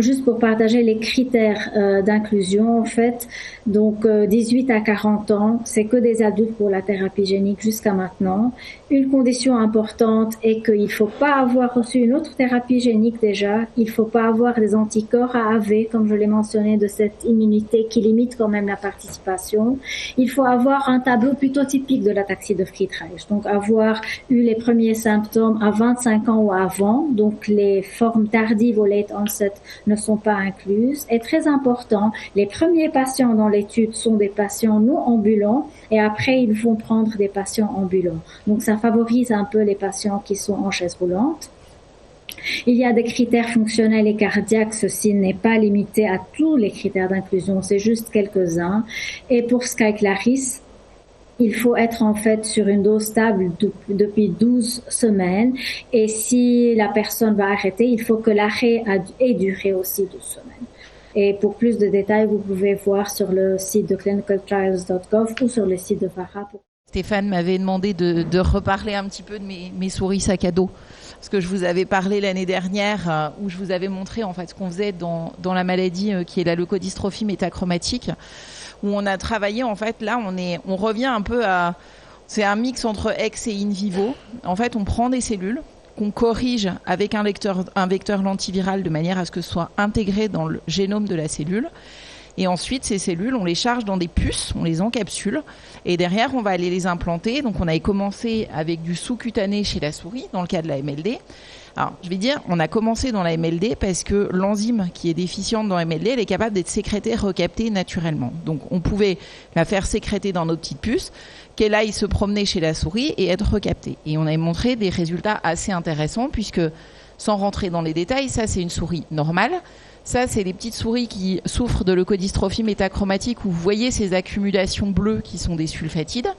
juste pour partager les critères d'inclusion, en fait. Donc, 18 à 40 ans, c'est que des adultes pour la thérapie génique jusqu'à maintenant. Une condition importante est qu'il ne faut pas avoir reçu une autre thérapie génique déjà. Il ne faut pas avoir des anticorps AAV, comme je l'ai mentionné, de cette immunité qui limite quand même la participation. Il faut avoir un tableau plutôt typique de l'ataxie de Friedreich. Donc, avoir eu les premiers symptômes à 25 ans ou avant. Donc, les formes tardives au late onset ne sont pas incluses. Et très important, les premiers patients dans l'étude sont des patients non ambulants et après, ils vont prendre des patients ambulants. Donc, ça favorise un peu les patients qui sont en chaise roulante. Il y a des critères fonctionnels et cardiaques. Ceci n'est pas limité à tous les critères d'inclusion, c'est juste quelques-uns. Et pour SkyClaris, il faut être en fait sur une dose stable depuis 12 semaines. Et si la personne va arrêter, il faut que l'arrêt ait duré aussi 12 semaines. Et pour plus de détails, vous pouvez voir sur le site de clinicaltrials.gov ou sur le site de FARA. Stéphane m'avait demandé de reparler un petit peu de mes souris sac à dos. Parce que je vous avais parlé l'année dernière où je vous avais montré en fait ce qu'on faisait dans la maladie qui est la leucodystrophie métachromatique, où on a travaillé en fait, là on revient un peu à, c'est un mix entre ex et in vivo. En fait, on prend des cellules qu'on corrige avec un vecteur lentiviral de manière à ce que ce soit intégré dans le génome de la cellule. Et ensuite, ces cellules, on les charge dans des puces, on les encapsule. Et derrière, on va aller les implanter. Donc, on avait commencé avec du sous-cutané chez la souris, dans le cas de la MLD. Alors, je vais dire, on a commencé dans la MLD parce que l'enzyme qui est déficiente dans la MLD, elle est capable d'être sécrétée, recaptée naturellement. Donc, on pouvait la faire sécréter dans nos petites puces, qu'elle aille se promener chez la souris et être recaptée. Et on avait montré des résultats assez intéressants puisque, sans rentrer dans les détails, ça, c'est une souris normale. Ça, c'est les petites souris qui souffrent de leucodystrophie métachromatique où vous voyez ces accumulations bleues qui sont des sulfatides.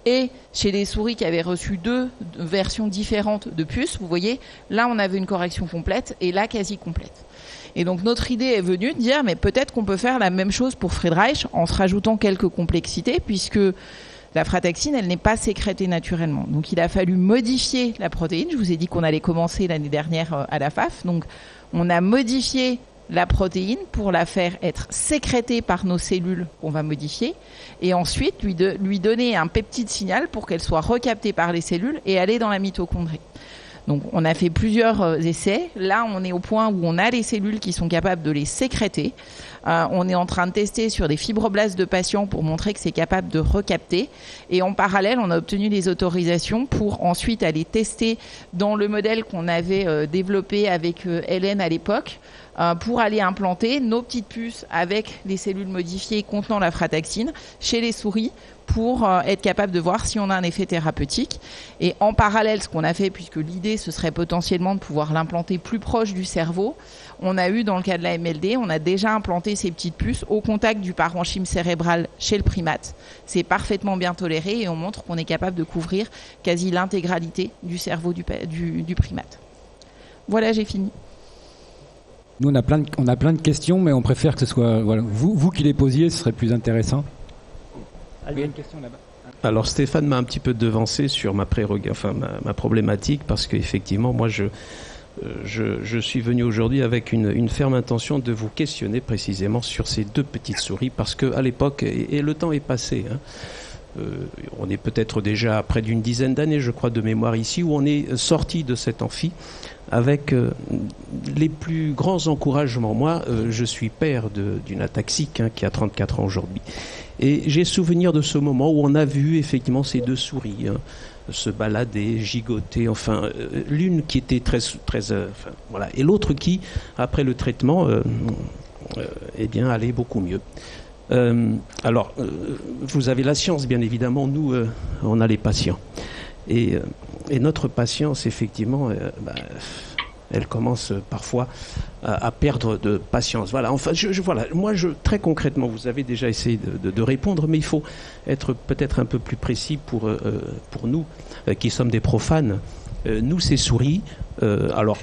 Et chez les souris qui avaient reçu 2 versions différentes de puces, vous voyez, là, on avait une correction complète et là, quasi complète. Et donc, notre idée est venue de dire, mais peut-être qu'on peut faire la même chose pour Friedreich en se rajoutant quelques complexités puisque la frataxine, elle n'est pas sécrétée naturellement. Donc, il a fallu modifier la protéine. Je vous ai dit qu'on allait commencer l'année dernière à la FAF. Donc, on a modifié la protéine pour la faire être sécrétée par nos cellules qu'on va modifier et ensuite lui donner un peptide signal pour qu'elle soit recaptée par les cellules et aller dans la mitochondrie. Donc on a fait plusieurs essais. Là, on est au point où on a les cellules qui sont capables de les sécréter. On est en train de tester sur des fibroblastes de patients pour montrer que c'est capable de recapter. Et en parallèle, on a obtenu les autorisations pour ensuite aller tester dans le modèle qu'on avait développé avec Hélène à l'époque pour aller implanter nos petites puces avec les cellules modifiées contenant la frataxine chez les souris pour être capable de voir si on a un effet thérapeutique. Et en parallèle, ce qu'on a fait, puisque l'idée, ce serait potentiellement de pouvoir l'implanter plus proche du cerveau, on a eu, dans le cas de la MLD, on a déjà implanté ces petites puces au contact du parenchyme cérébral chez le primate. C'est parfaitement bien toléré et on montre qu'on est capable de couvrir quasi l'intégralité du cerveau du primate. Voilà, j'ai fini. Nous, on a plein de questions, mais on préfère que ce soit vous qui les posiez, ce serait plus intéressant. Il y a une question là-bas. Alors Stéphane m'a un petit peu devancé sur ma problématique parce qu'effectivement, moi, je suis venu aujourd'hui avec une ferme intention de vous questionner précisément sur ces 2 petites souris parce qu'à l'époque, et le temps est passé, on est peut-être déjà à près d'une dizaine d'années, je crois, de mémoire ici, où on est sorti de cet amphi avec les plus grands encouragements. Moi, je suis père d'une ataxique qui a 34 ans aujourd'hui. Et j'ai souvenir de ce moment où on a vu effectivement ces 2 souris se balader, gigoter, l'une qui était très voilà, et l'autre qui, après le traitement, allait beaucoup mieux. Alors, vous avez la science, bien évidemment. Nous, on a les patients. Et notre patience, effectivement, elle commence parfois à perdre de patience. Voilà. Enfin, moi, très concrètement, vous avez déjà essayé de répondre, mais il faut être peut-être un peu plus précis pour nous, qui sommes des profanes. Nous, ces souris, alors,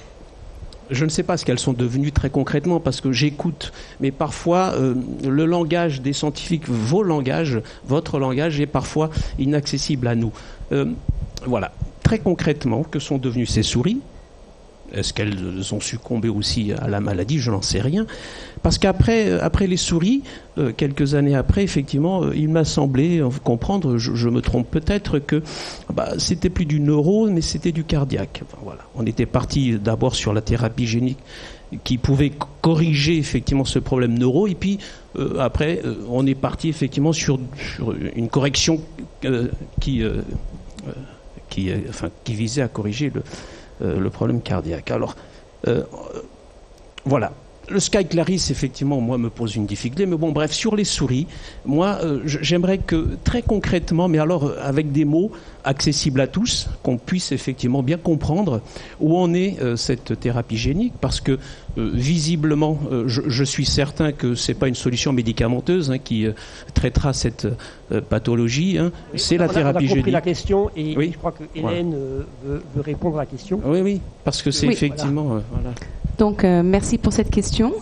je ne sais pas ce qu'elles sont devenues très concrètement parce que j'écoute, mais parfois le langage des scientifiques, votre langage est parfois inaccessible à nous. Voilà. Très concrètement, que sont devenues ces souris ? Est-ce qu'elles ont succombé aussi à la maladie? Je n'en sais rien. Parce qu'après les souris, quelques années après, effectivement, il m'a semblé comprendre, je me trompe peut-être, que c'était plus du neurone, mais c'était du cardiaque. Enfin, voilà. On était parti d'abord sur la thérapie génique qui pouvait corriger effectivement ce problème neuro, et puis après, on est parti effectivement sur une correction qui visait à corriger le problème cardiaque. Alors, voilà. Le Sky Clarisse, effectivement, moi, me pose une difficulté. Mais bon, bref, sur les souris, moi, j'aimerais que, très concrètement, mais alors avec des mots accessibles à tous, qu'on puisse effectivement bien comprendre où en est cette thérapie génique, parce que, visiblement, je suis certain que c'est pas une solution médicamenteuse qui traitera cette pathologie. C'est la thérapie génique. On a compris la question, et je crois que Hélène veut répondre à la question. Oui, parce que c'est effectivement... Voilà. Donc, merci pour cette question.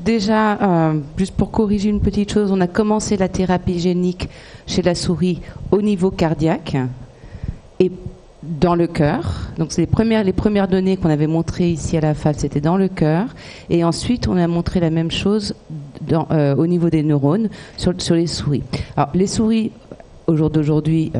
Déjà, juste pour corriger une petite chose, on a commencé la thérapie génique chez la souris au niveau cardiaque et dans le cœur. Donc, c'est les premières données qu'on avait montrées ici à la FAL, c'était dans le cœur. Et ensuite, on a montré la même chose au niveau des neurones sur les souris. Alors, les souris, au jour d'aujourd'hui,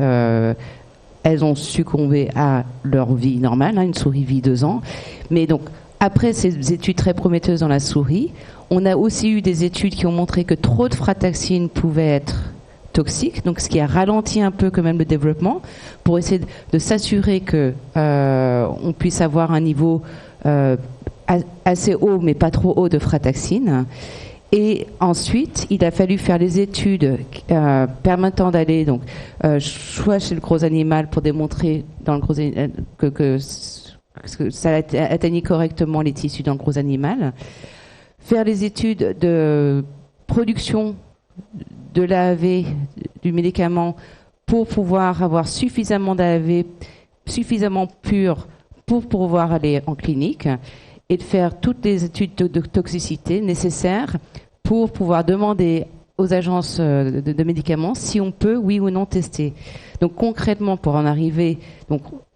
elles ont succombé à leur vie normale. Une souris vit 2 ans. Mais donc, après ces études très prometteuses dans la souris, on a aussi eu des études qui ont montré que trop de frataxine pouvait être toxique, donc ce qui a ralenti un peu quand même le développement, pour essayer de s'assurer que on puisse avoir un niveau assez haut, mais pas trop haut de frataxine. Et ensuite, il a fallu faire les études permettant d'aller soit chez le gros animal pour démontrer dans le gros que ça atteignait correctement les tissus dans le gros animal, faire les études de production de l'AAV, du médicament, pour pouvoir avoir suffisamment d'AAV, suffisamment pur pour pouvoir aller en clinique, et de faire toutes les études de toxicité nécessaires pour pouvoir demander aux agences de médicaments si on peut, oui ou non, tester. Donc concrètement, pour en arriver,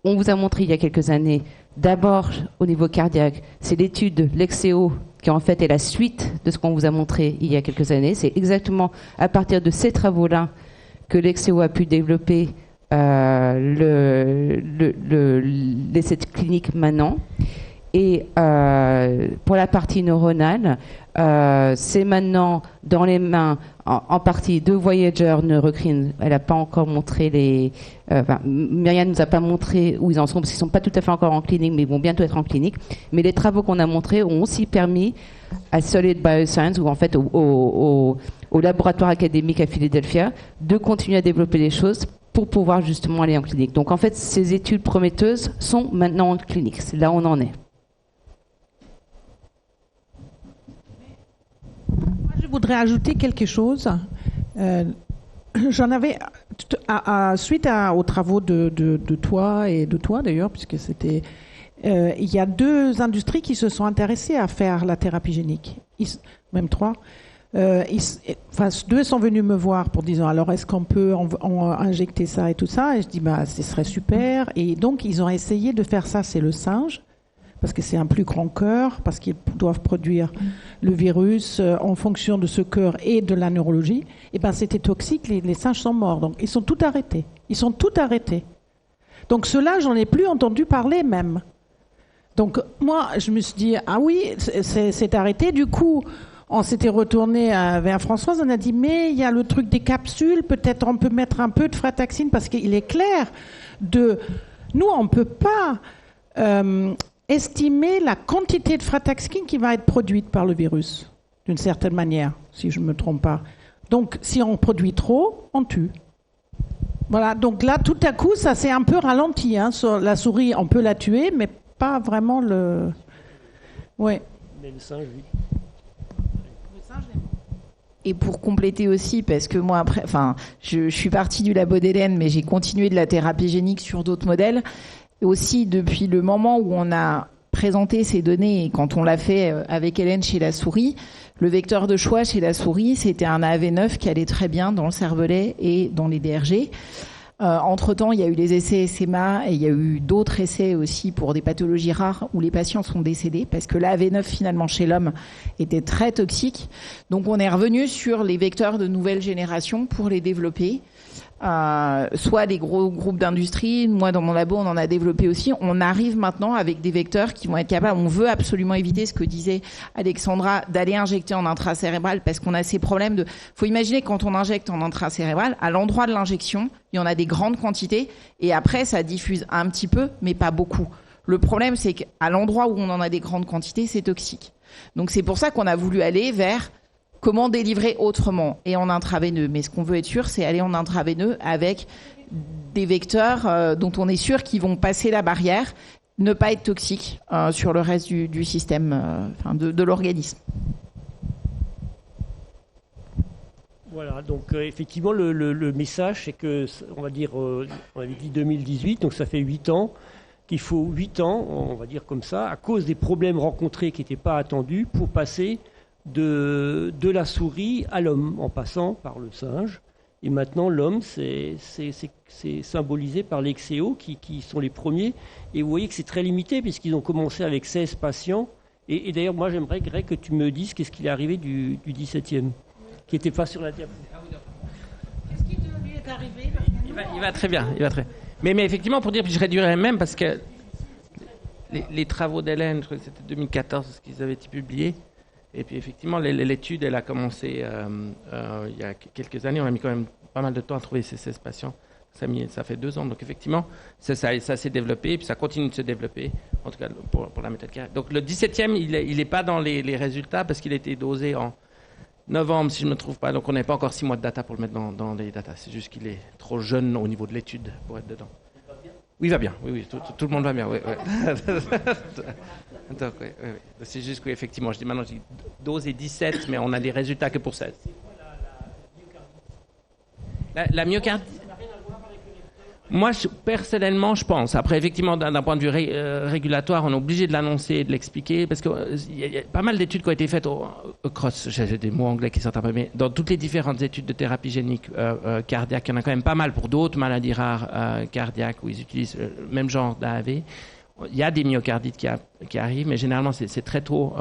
on vous a montré il y a quelques années, d'abord au niveau cardiaque, c'est l'étude de l'Exeo qui en fait est la suite de ce qu'on vous a montré il y a quelques années. C'est exactement à partir de ces travaux-là que l'Exeo a pu développer l'essai clinique maintenant. Et pour la partie neuronale, c'est maintenant dans les mains en partie de Voyager Neurocrine. Elle n'a pas encore montré Myriam nous a pas montré où ils en sont, parce qu'ils ne sont pas tout à fait encore en clinique, mais ils vont bientôt être en clinique. Mais les travaux qu'on a montrés ont aussi permis à Solid Bioscience, ou en fait au laboratoire académique à Philadelphia, de continuer à développer les choses pour pouvoir justement aller en clinique. Donc en fait, ces études prometteuses sont maintenant en clinique. C'est là où on en est. Je voudrais ajouter quelque chose. J'en avais, suite aux travaux de toi et de toi d'ailleurs, puisque c'était, il y a 2 industries qui se sont intéressées à faire la thérapie génique, même 3. 2 sont venus me voir pour dire alors est-ce qu'on peut injecter ça et tout ça, et je dis ce serait super, et donc ils ont essayé de faire ça, c'est le singe, parce que c'est un plus grand cœur, parce qu'ils doivent produire le virus en fonction de ce cœur et de la neurologie. Et c'était toxique, les singes sont morts. Donc ils sont tout arrêtés. Donc ceux-là, j'en ai plus entendu parler même. Donc moi, je me suis dit, ah oui, c'est arrêté. Du coup, on s'était retourné vers Françoise, on a dit, mais il y a le truc des capsules, peut-être on peut mettre un peu de frataxine, parce qu'il est clair nous, on ne peut pas estimer la quantité de frataxine qui va être produite par le virus, d'une certaine manière, si je ne me trompe pas. Donc, si on produit trop, on tue. Voilà, donc là, tout à coup, ça s'est un peu ralenti. Sur la souris, on peut la tuer, mais pas vraiment le... Oui. Mais le singe, oui. Et pour compléter aussi, parce que moi, après, je suis partie du labo d'Hélène, mais j'ai continué de la thérapie génique sur d'autres modèles. Aussi, depuis le moment où on a présenté ces données, et quand on l'a fait avec Hélène chez la souris, le vecteur de choix chez la souris, c'était un AAV9 qui allait très bien dans le cervelet et dans les DRG. Entre-temps, il y a eu les essais SMA et il y a eu d'autres essais aussi pour des pathologies rares où les patients sont décédés parce que la AV9 finalement chez l'homme était très toxique. Donc on est revenu sur les vecteurs de nouvelle génération pour les développer. Soit les gros groupes d'industrie, moi dans mon labo on en a développé aussi. On arrive maintenant avec des vecteurs qui vont être capables, on veut absolument éviter ce que disait Alexandra, d'aller injecter en intracérébral parce qu'on a ces problèmes de... Faut imaginer quand on injecte en intracérébral, à l'endroit de l'injection, il y en a des grandes quantités et après ça diffuse un petit peu mais pas beaucoup. Le problème c'est qu'à l'endroit où on en a des grandes quantités, c'est toxique. Donc c'est pour ça qu'on a voulu aller vers comment délivrer autrement et en intraveineux. Mais ce qu'on veut être sûr, c'est aller en intraveineux avec des vecteurs dont on est sûr qu'ils vont passer la barrière, ne pas être toxiques sur le reste du système, de l'organisme. Voilà, donc effectivement, le message, c'est que, on va dire, on avait dit 2018, donc ça fait 8 ans, qu'il faut 8 ans, on va dire comme ça, à cause des problèmes rencontrés qui n'étaient pas attendus, pour passer de la souris à l'homme, en passant par le singe. Et maintenant, l'homme, c'est symbolisé par les XEO qui sont les premiers. Et vous voyez que c'est très limité, puisqu'ils ont commencé avec 16 patients. Et d'ailleurs, moi, j'aimerais, Greg, que tu me dises qu'est-ce qu'il est arrivé du 17e, qui n'était pas sur la diapo. Qu'est-ce qui lui est arrivé? Il va très bien. Mais effectivement, pour dire, je réduirais même, parce que les travaux d'Hélène, je crois que c'était 2014, ce qu'ils avaient été publiés. Et puis effectivement, l'étude, elle a commencé il y a quelques années. On a mis quand même pas mal de temps à trouver ces 16 patients. Ça fait 2 ans. Donc effectivement, ça s'est développé et puis ça continue de se développer, en tout cas pour la méthode cardiaque. Donc le 17e, il n'est pas dans les résultats parce qu'il a été dosé en novembre, si je ne me trompe pas. Donc on n'a pas encore 6 mois de data pour le mettre dans les data. C'est juste qu'il est trop jeune au niveau de l'étude pour être dedans. Oui, il va bien. Oui, tout le monde va bien. Oui. Donc, oui. C'est juste qu'effectivement, je dis maintenant, dose est 17, mais on a des résultats que pour 16. La myocardite. Moi, personnellement, je pense. Après, effectivement, d'un point de vue régulatoire, on est obligé de l'annoncer et de l'expliquer parce qu'il y a pas mal d'études qui ont été faites across, j'ai des mots anglais qui sortent un peu, mais dans toutes les différentes études de thérapie génique cardiaque, il y en a quand même pas mal pour d'autres maladies rares cardiaques où ils utilisent le même genre d'AAV. Il y a des myocardites qui arrivent, mais généralement, c'est très tôt,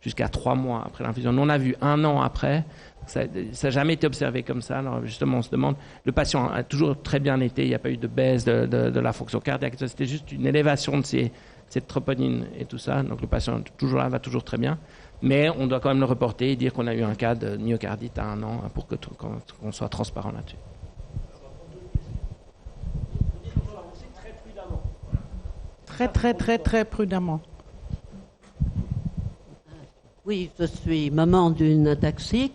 jusqu'à 3 mois après l'infusion. Nous, on a vu 1 an après. Ça n'a jamais été observé comme ça. Alors justement, on se demande, le patient a toujours très bien été, il n'y a pas eu de baisse de la fonction cardiaque. C'était juste une élévation de cette troponine et tout ça. Donc le patient toujours là, va toujours très bien. Mais on doit quand même le reporter et dire qu'on a eu un cas de myocardite à 1 an pour qu'on soit transparent là-dessus. Très prudemment. Oui, je suis maman d'une ataxique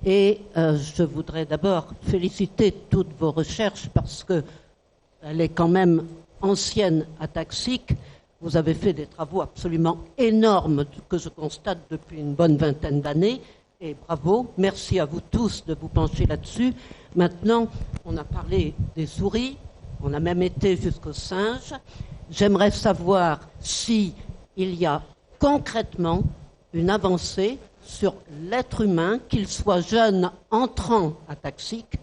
et je voudrais d'abord féliciter toutes vos recherches parce qu'elle est quand même ancienne ataxique. Vous avez fait des travaux absolument énormes que je constate depuis une bonne vingtaine d'années et bravo, merci à vous tous de vous pencher là-dessus. Maintenant, on a parlé des souris, on a même été jusqu'aux singes. J'aimerais savoir s'il y a concrètement une avancée sur l'être humain, qu'il soit jeune entrant ataxique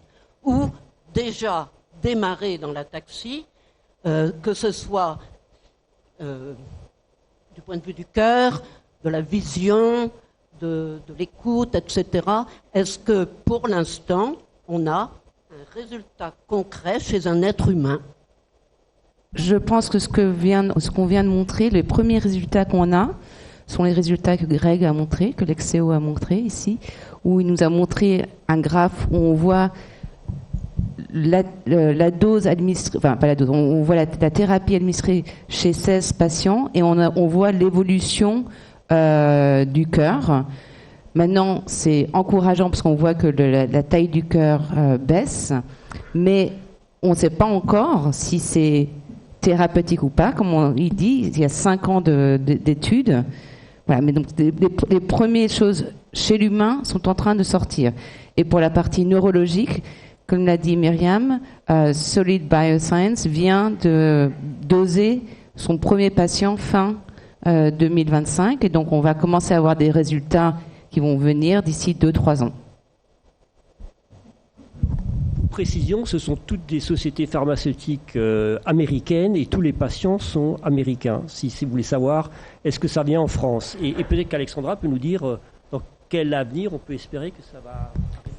ou déjà démarré dans l'ataxie, que ce soit du point de vue du cœur, de la vision, de l'écoute, etc. Est-ce que pour l'instant, on a un résultat concret chez un être humain? Je pense que ce qu'on vient de montrer, les premiers résultats qu'on a, sont les résultats que Greg a montré, que l'Exeo a montré ici, où il nous a montré un graphe où on voit la dose administrée, enfin pas la dose, on voit la thérapie administrée chez 16 patients et on voit l'évolution du cœur. Maintenant, c'est encourageant parce qu'on voit que la taille du cœur baisse, mais on ne sait pas encore si c'est thérapeutique ou pas. Comme il dit, il y a 5 ans d'études. Voilà, mais donc les premières choses chez l'humain sont en train de sortir. Et pour la partie neurologique, comme l'a dit Myriam, Solid Bioscience vient de doser son premier patient fin 2025. Et donc on va commencer à avoir des résultats qui vont venir d'ici 2-3 ans. précision, ce sont toutes des sociétés pharmaceutiques américaines et tous les patients sont américains. Si vous voulez savoir, est-ce que ça vient en France ? Et peut-être qu'Alexandra peut nous dire dans quel avenir on peut espérer que ça va arriver.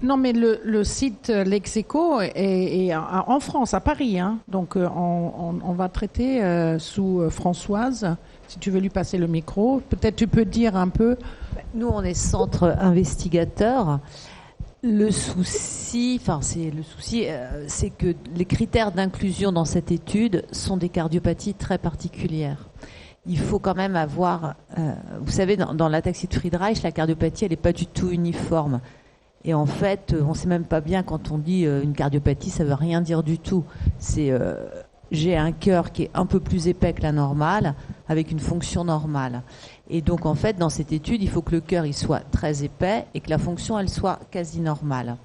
Non, mais le site Lexeco est en France, à Paris. Hein. Donc, on va traiter sous Françoise. Si tu veux lui passer le micro, peut-être tu peux dire un peu. Nous, on est centre investigateur. Le souci, c'est que les critères d'inclusion dans cette étude sont des cardiopathies très particulières. Il faut quand même avoir, vous savez, dans l'ataxie de Friedreich, la cardiopathie, elle n'est pas du tout uniforme. Et en fait, on ne sait même pas bien quand on dit une cardiopathie, ça ne veut rien dire du tout. C'est j'ai un cœur qui est un peu plus épais que la normale, avec une fonction normale. Et donc, en fait, dans cette étude, il faut que le cœur il soit très épais et que la fonction, elle soit quasi normale.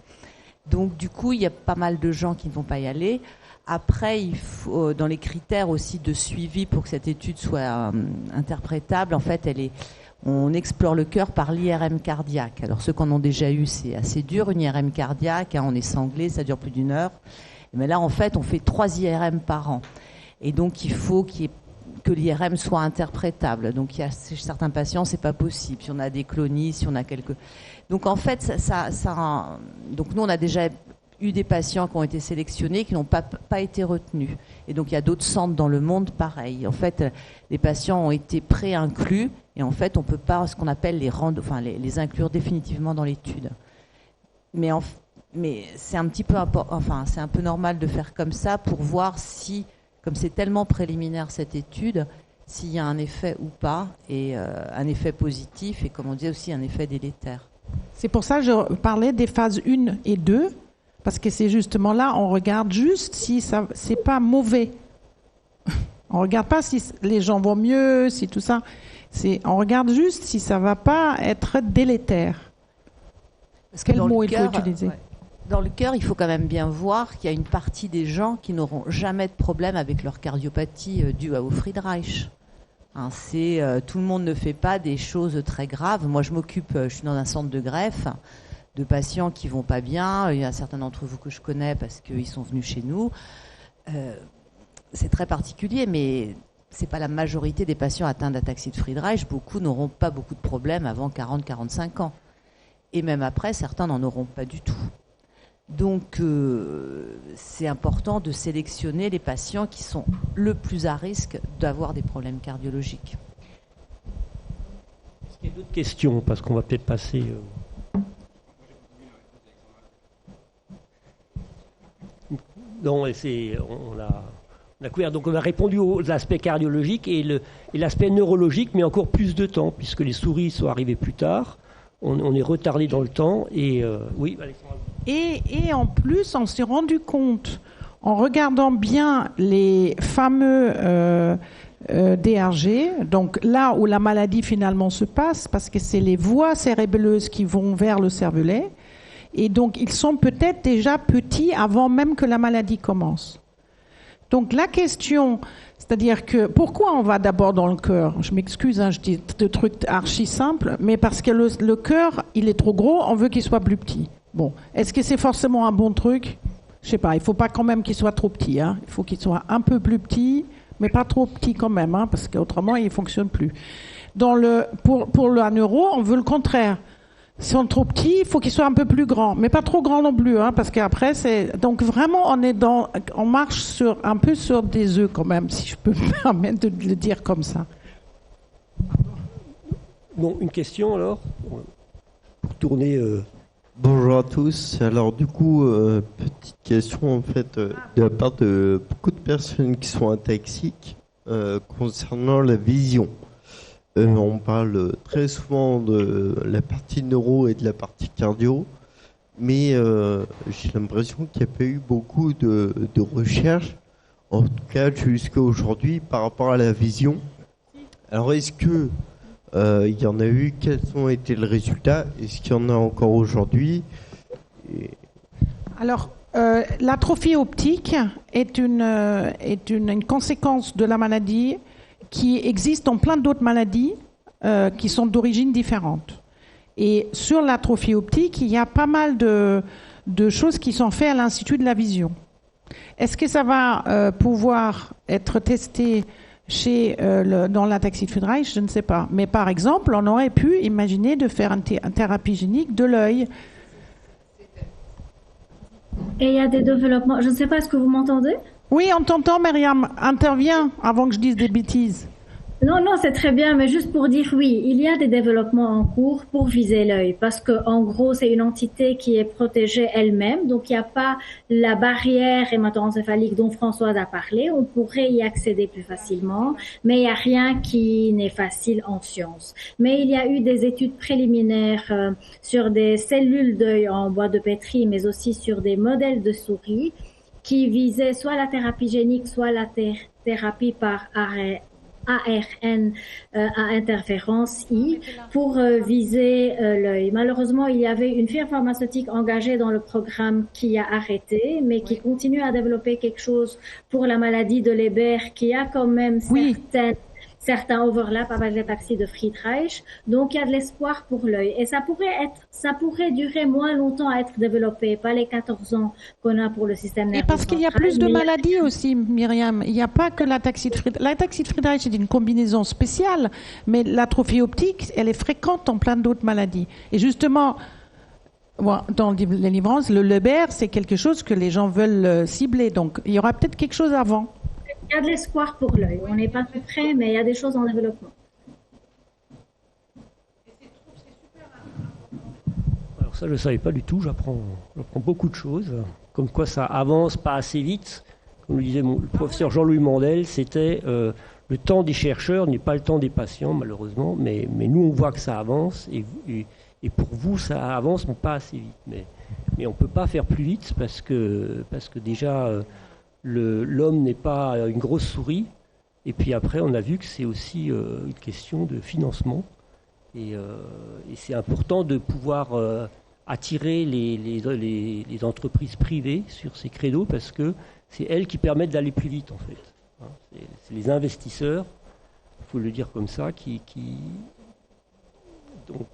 Donc, du coup, il y a pas mal de gens qui ne vont pas y aller. Après, il faut, dans les critères aussi de suivi pour que cette étude soit interprétable, en fait, on explore le cœur par l'IRM cardiaque. Alors, ceux qui en ont déjà eu, c'est assez dur, une IRM cardiaque. On est sanglé, ça dure plus d'1 heure. Mais là, en fait, on fait 3 IRM par an. Et donc, il faut que l'IRM soit interprétable. Donc, chez certains patients, c'est pas possible. Si on a des clonies, si on a quelques... Donc, en fait, donc nous, on a déjà eu des patients qui ont été sélectionnés, qui n'ont pas été retenus. Et donc, il y a d'autres centres dans le monde pareil. En fait, les patients ont été pré-inclus. Et en fait, on ne peut pas, ce qu'on appelle les inclure définitivement dans l'étude. Mais c'est un petit peu c'est un peu normal de faire comme ça pour voir si, comme c'est tellement préliminaire cette étude, s'il y a un effet ou pas, et un effet positif, et comme on dit aussi un effet délétère. C'est pour ça que je parlais des phases 1 et 2, parce que c'est justement là, on regarde juste si ça, c'est pas mauvais. On regarde pas si les gens vont mieux, si tout ça. On regarde juste si ça va pas être délétère. Parce que quel mot il faut utiliser? Ouais. Dans le cœur, il faut quand même bien voir qu'il y a une partie des gens qui n'auront jamais de problème avec leur cardiopathie due au Friedreich. Hein, tout le monde ne fait pas des choses très graves. Moi, je suis dans un centre de greffe de patients qui vont pas bien. Il y a certains d'entre vous que je connais parce qu'ils sont venus chez nous. C'est très particulier, mais c'est pas la majorité des patients atteints d'ataxie de Friedreich. Beaucoup n'auront pas beaucoup de problèmes avant 40-45 ans. Et même après, certains n'en auront pas du tout. Donc, c'est important de sélectionner les patients qui sont le plus à risque d'avoir des problèmes cardiologiques. Est-ce qu'il y a d'autres questions? Parce qu'on va peut-être passer... Non, on a couvert. Donc, on a répondu aux aspects cardiologiques et l'aspect neurologique, mais encore plus de temps, puisque les souris sont arrivées plus tard. On est retardé dans le temps. Et oui, Alexandra. Et en plus, on s'est rendu compte, en regardant bien les fameux DRG, donc là où la maladie finalement se passe, parce que c'est les voies cérébelleuses qui vont vers le cervelet, et donc ils sont peut-être déjà petits avant même que la maladie commence. Donc la question, c'est-à-dire que pourquoi on va d'abord dans le cœur? Je m'excuse, je dis des trucs archi simples, mais parce que le cœur, il est trop gros, on veut qu'il soit plus petit. Bon, est-ce que c'est forcément un bon truc? Je sais pas, il faut pas quand même qu'il soit trop petit. Hein. Il faut qu'il soit un peu plus petit, mais pas trop petit quand même, hein, parce qu'autrement il fonctionne plus. Pour le neuro, on veut le contraire. Si on est trop petit, il faut qu'il soit un peu plus grand, mais pas trop grand non plus, hein, parce qu'après c'est. Donc vraiment, on marche un peu sur des œufs quand même, si je peux me permettre de le dire comme ça. Bon, une question alors pour tourner. Bonjour à tous. Alors du coup, petite question en fait de la part de beaucoup de personnes qui sont ataxiques concernant la vision. On parle très souvent de la partie neuro et de la partie cardio, mais j'ai l'impression qu'il n'y a pas eu beaucoup de recherches, en tout cas jusqu'à aujourd'hui, par rapport à la vision. Alors est-ce que il y en a eu? Quels ont été les résultats? Est-ce qu'il y en a encore aujourd'hui? Alors, l'atrophie optique est une conséquence de la maladie qui existe dans plein d'autres maladies qui sont d'origine différente. Et sur l'atrophie optique, il y a pas mal de choses qui sont faites à l'Institut de la Vision. Est-ce que ça va pouvoir être testé dans l'ataxie de Friedreich? Je ne sais pas. Mais par exemple, on aurait pu imaginer de faire une thérapie génique de l'œil. Et il y a des développements. Je ne sais pas, est-ce que vous m'entendez? Oui, on t'entend, Myriam. Interviens avant que je dise des bêtises. Non, c'est très bien, mais juste pour dire oui, il y a des développements en cours pour viser l'œil, parce que en gros, c'est une entité qui est protégée elle-même, donc il n'y a pas la barrière hémato-encéphalique dont Françoise a parlé, on pourrait y accéder plus facilement, mais il n'y a rien qui n'est facile en sciences. Mais il y a eu des études préliminaires sur des cellules d'œil en boîte de pétri, mais aussi sur des modèles de souris qui visaient soit la thérapie génique, soit la thérapie par ARN à interférence I pour viser l'œil. Malheureusement, il y avait une firme pharmaceutique engagée dans le programme qui a arrêté, mais qui continue à développer quelque chose pour la maladie de Leber qui a quand même certains overlaps avec l'ataxie de Friedreich. Donc, il y a de l'espoir pour l'œil. Et ça pourrait durer moins longtemps à être développé, pas les 14 ans qu'on a pour le système nerveux. Et parce qu'il y a plus de maladies aussi, Myriam. Il n'y a pas que l'ataxie de Friedreich. L'ataxie de Friedreich, c'est une combinaison spéciale, mais l'atrophie optique, elle est fréquente dans plein d'autres maladies. Et justement, dans les livrances, le Leber, c'est quelque chose que les gens veulent cibler. Donc, il y aura peut-être quelque chose avant. Il y a de l'espoir pour l'œil. On n'est pas tout près, mais il y a des choses en développement. Alors ça, je ne savais pas du tout. J'apprends beaucoup de choses. Comme quoi ça avance pas assez vite. Comme le disait le professeur Jean-Louis Mandel, c'était le temps des chercheurs n'est pas le temps des patients, malheureusement. Mais nous, on voit que ça avance. Et pour vous, ça avance, mais pas assez vite. Mais on ne peut pas faire plus vite parce que déjà... l'homme n'est pas une grosse souris. Et puis après, on a vu que c'est aussi une question de financement. Et c'est important de pouvoir attirer les entreprises privées sur ces créneaux parce que c'est elles qui permettent d'aller plus vite, en fait. C'est les investisseurs, il faut le dire comme ça, Donc,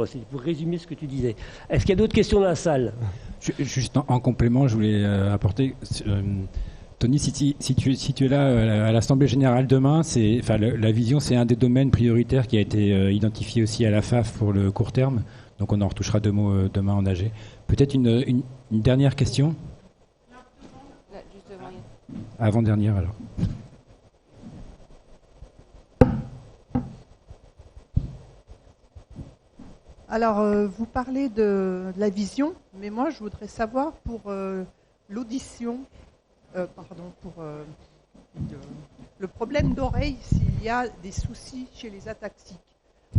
c'est pour résumer ce que tu disais. Est-ce qu'il y a d'autres questions dans la salle? Juste en complément, je voulais apporter... Tony, si tu es là à l'Assemblée Générale demain, la vision, c'est un des domaines prioritaires qui a été identifié aussi à la FAF pour le court terme. Donc on en retouchera deux mots demain en AG. Peut-être une dernière question? Avant-dernière alors. Alors, vous parlez de la vision, mais moi je voudrais savoir pour l'audition, le problème d'oreille, s'il y a des soucis chez les ataxiques.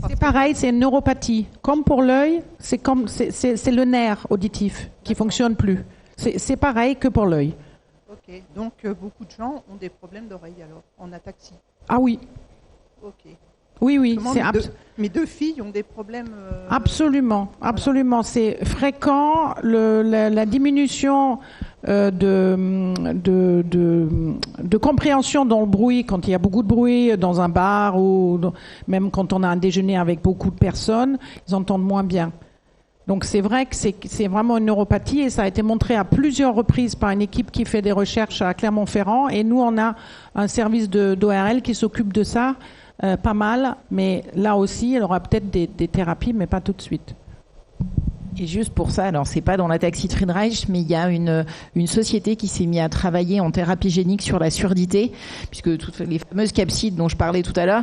C'est pareil, c'est une neuropathie. Comme pour l'œil, c'est le nerf auditif qui fonctionne plus. C'est pareil que pour l'œil. Ok, donc beaucoup de gens ont des problèmes d'oreille alors, en ataxie. Ah oui. Ok. Oui, mes deux filles ont des problèmes. Absolument. C'est fréquent. La diminution de compréhension dans le bruit, quand il y a beaucoup de bruit dans un bar ou même quand on a un déjeuner avec beaucoup de personnes, ils entendent moins bien. Donc c'est vrai que c'est vraiment une neuropathie et ça a été montré à plusieurs reprises par une équipe qui fait des recherches à Clermont-Ferrand et nous on a un service d'ORL qui s'occupe de ça. Pas mal, mais là aussi, elle aura peut-être des thérapies, mais pas tout de suite. Et juste pour ça, alors c'est pas dans l'ataxie de Friedreich, mais il y a une société qui s'est mise à travailler en thérapie génique sur la surdité, puisque toutes les fameuses capsides dont je parlais tout à l'heure,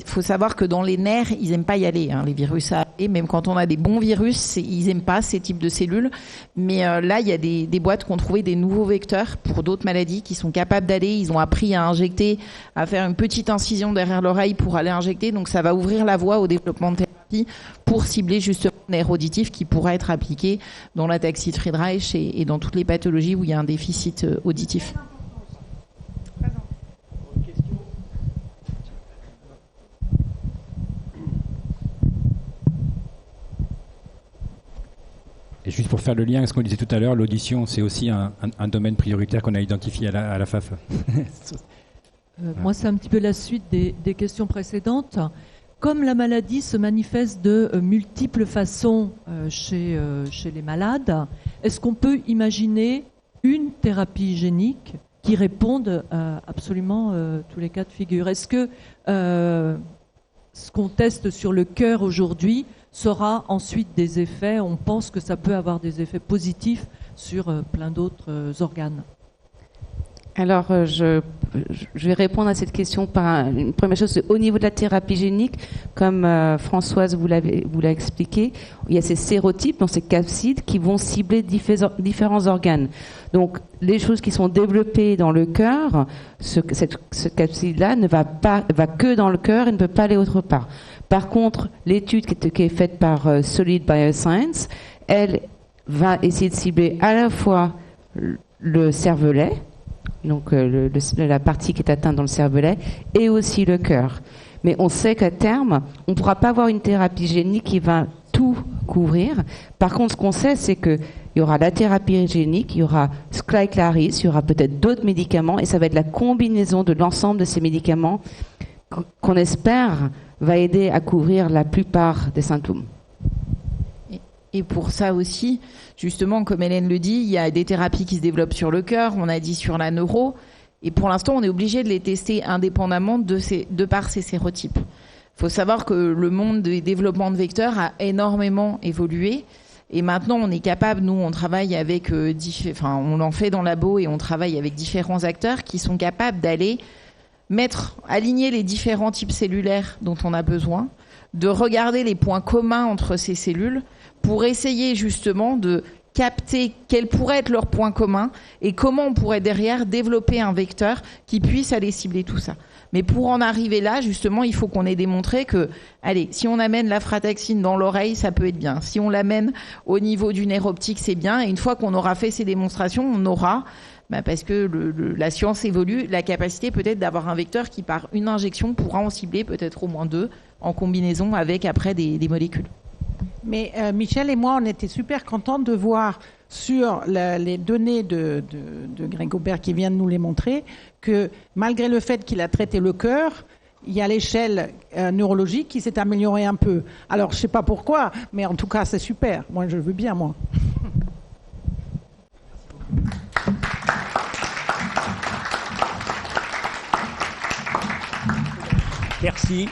faut savoir que dans les nerfs, ils aiment pas y aller, les virus à aller, même quand on a des bons virus, ils aiment pas ces types de cellules. Mais là, il y a des boîtes qui ont trouvé des nouveaux vecteurs pour d'autres maladies qui sont capables d'aller. Ils ont appris à injecter, à faire une petite incision derrière l'oreille pour aller injecter. Donc ça va ouvrir la voie au développement de thérapie pour cibler justement le nerf auditif qui pourra être appliqué dans l'ataxie de Friedreich et dans toutes les pathologies où il y a un déficit auditif. Et juste pour faire le lien avec ce qu'on disait tout à l'heure, l'audition, c'est aussi un domaine prioritaire qu'on a identifié à la FAF. Moi, c'est un petit peu la suite des questions précédentes. Comme la maladie se manifeste de multiples façons chez les malades, est-ce qu'on peut imaginer une thérapie génique qui réponde à absolument tous les cas de figure? Est-ce que ce qu'on teste sur le cœur aujourd'hui sera ensuite des effets, on pense que ça peut avoir des effets positifs sur plein d'autres organes? Alors, je vais répondre à cette question par une première chose. Au niveau de la thérapie génique, comme Françoise vous l'a expliqué, il y a ces sérotypes, donc ces capsides, qui vont cibler différents organes. Donc, les choses qui sont développées dans le cœur, ce capside-là ne va que dans le cœur et ne peut pas aller autre part. Par contre, l'étude qui est faite par Solid Bioscience, elle va essayer de cibler à la fois le cervelet, donc la partie qui est atteinte dans le cervelet, et aussi le cœur. Mais on sait qu'à terme, on ne pourra pas avoir une thérapie génique qui va tout couvrir. Par contre, ce qu'on sait, c'est qu'il y aura la thérapie génique, il y aura Skyclarys, il y aura peut-être d'autres médicaments, et ça va être la combinaison de l'ensemble de ces médicaments qu'on espère va aider à couvrir la plupart des symptômes. Et pour ça aussi, justement, comme Hélène le dit, il y a des thérapies qui se développent sur le cœur, on a dit sur la neuro, et pour l'instant, on est obligé de les tester indépendamment de par ces sérotypes. Il faut savoir que le monde des développements de vecteurs a énormément évolué, et maintenant, on est capable, nous, on travaille avec, on en fait dans le labo, et on travaille avec différents acteurs qui sont capables d'aller aligner les différents types cellulaires dont on a besoin, de regarder les points communs entre ces cellules, pour essayer justement de capter quels pourraient être leurs points communs et comment on pourrait derrière développer un vecteur qui puisse aller cibler tout ça. Mais pour en arriver là, justement, il faut qu'on ait démontré que, allez, si on amène la frataxine dans l'oreille, ça peut être bien. Si on l'amène au niveau du nerf optique, c'est bien. Et une fois qu'on aura fait ces démonstrations, on aura, parce que la science évolue, la capacité peut-être d'avoir un vecteur qui, par une injection, pourra en cibler peut-être au moins 2 en combinaison avec après des molécules. Mais Michel et moi, on était super contents de voir sur les données de Greg Aubert qui vient de nous les montrer que malgré le fait qu'il a traité le cœur, il y a l'échelle neurologique qui s'est améliorée un peu. Alors, je ne sais pas pourquoi, mais en tout cas, c'est super. Moi, je veux bien, moi. Merci.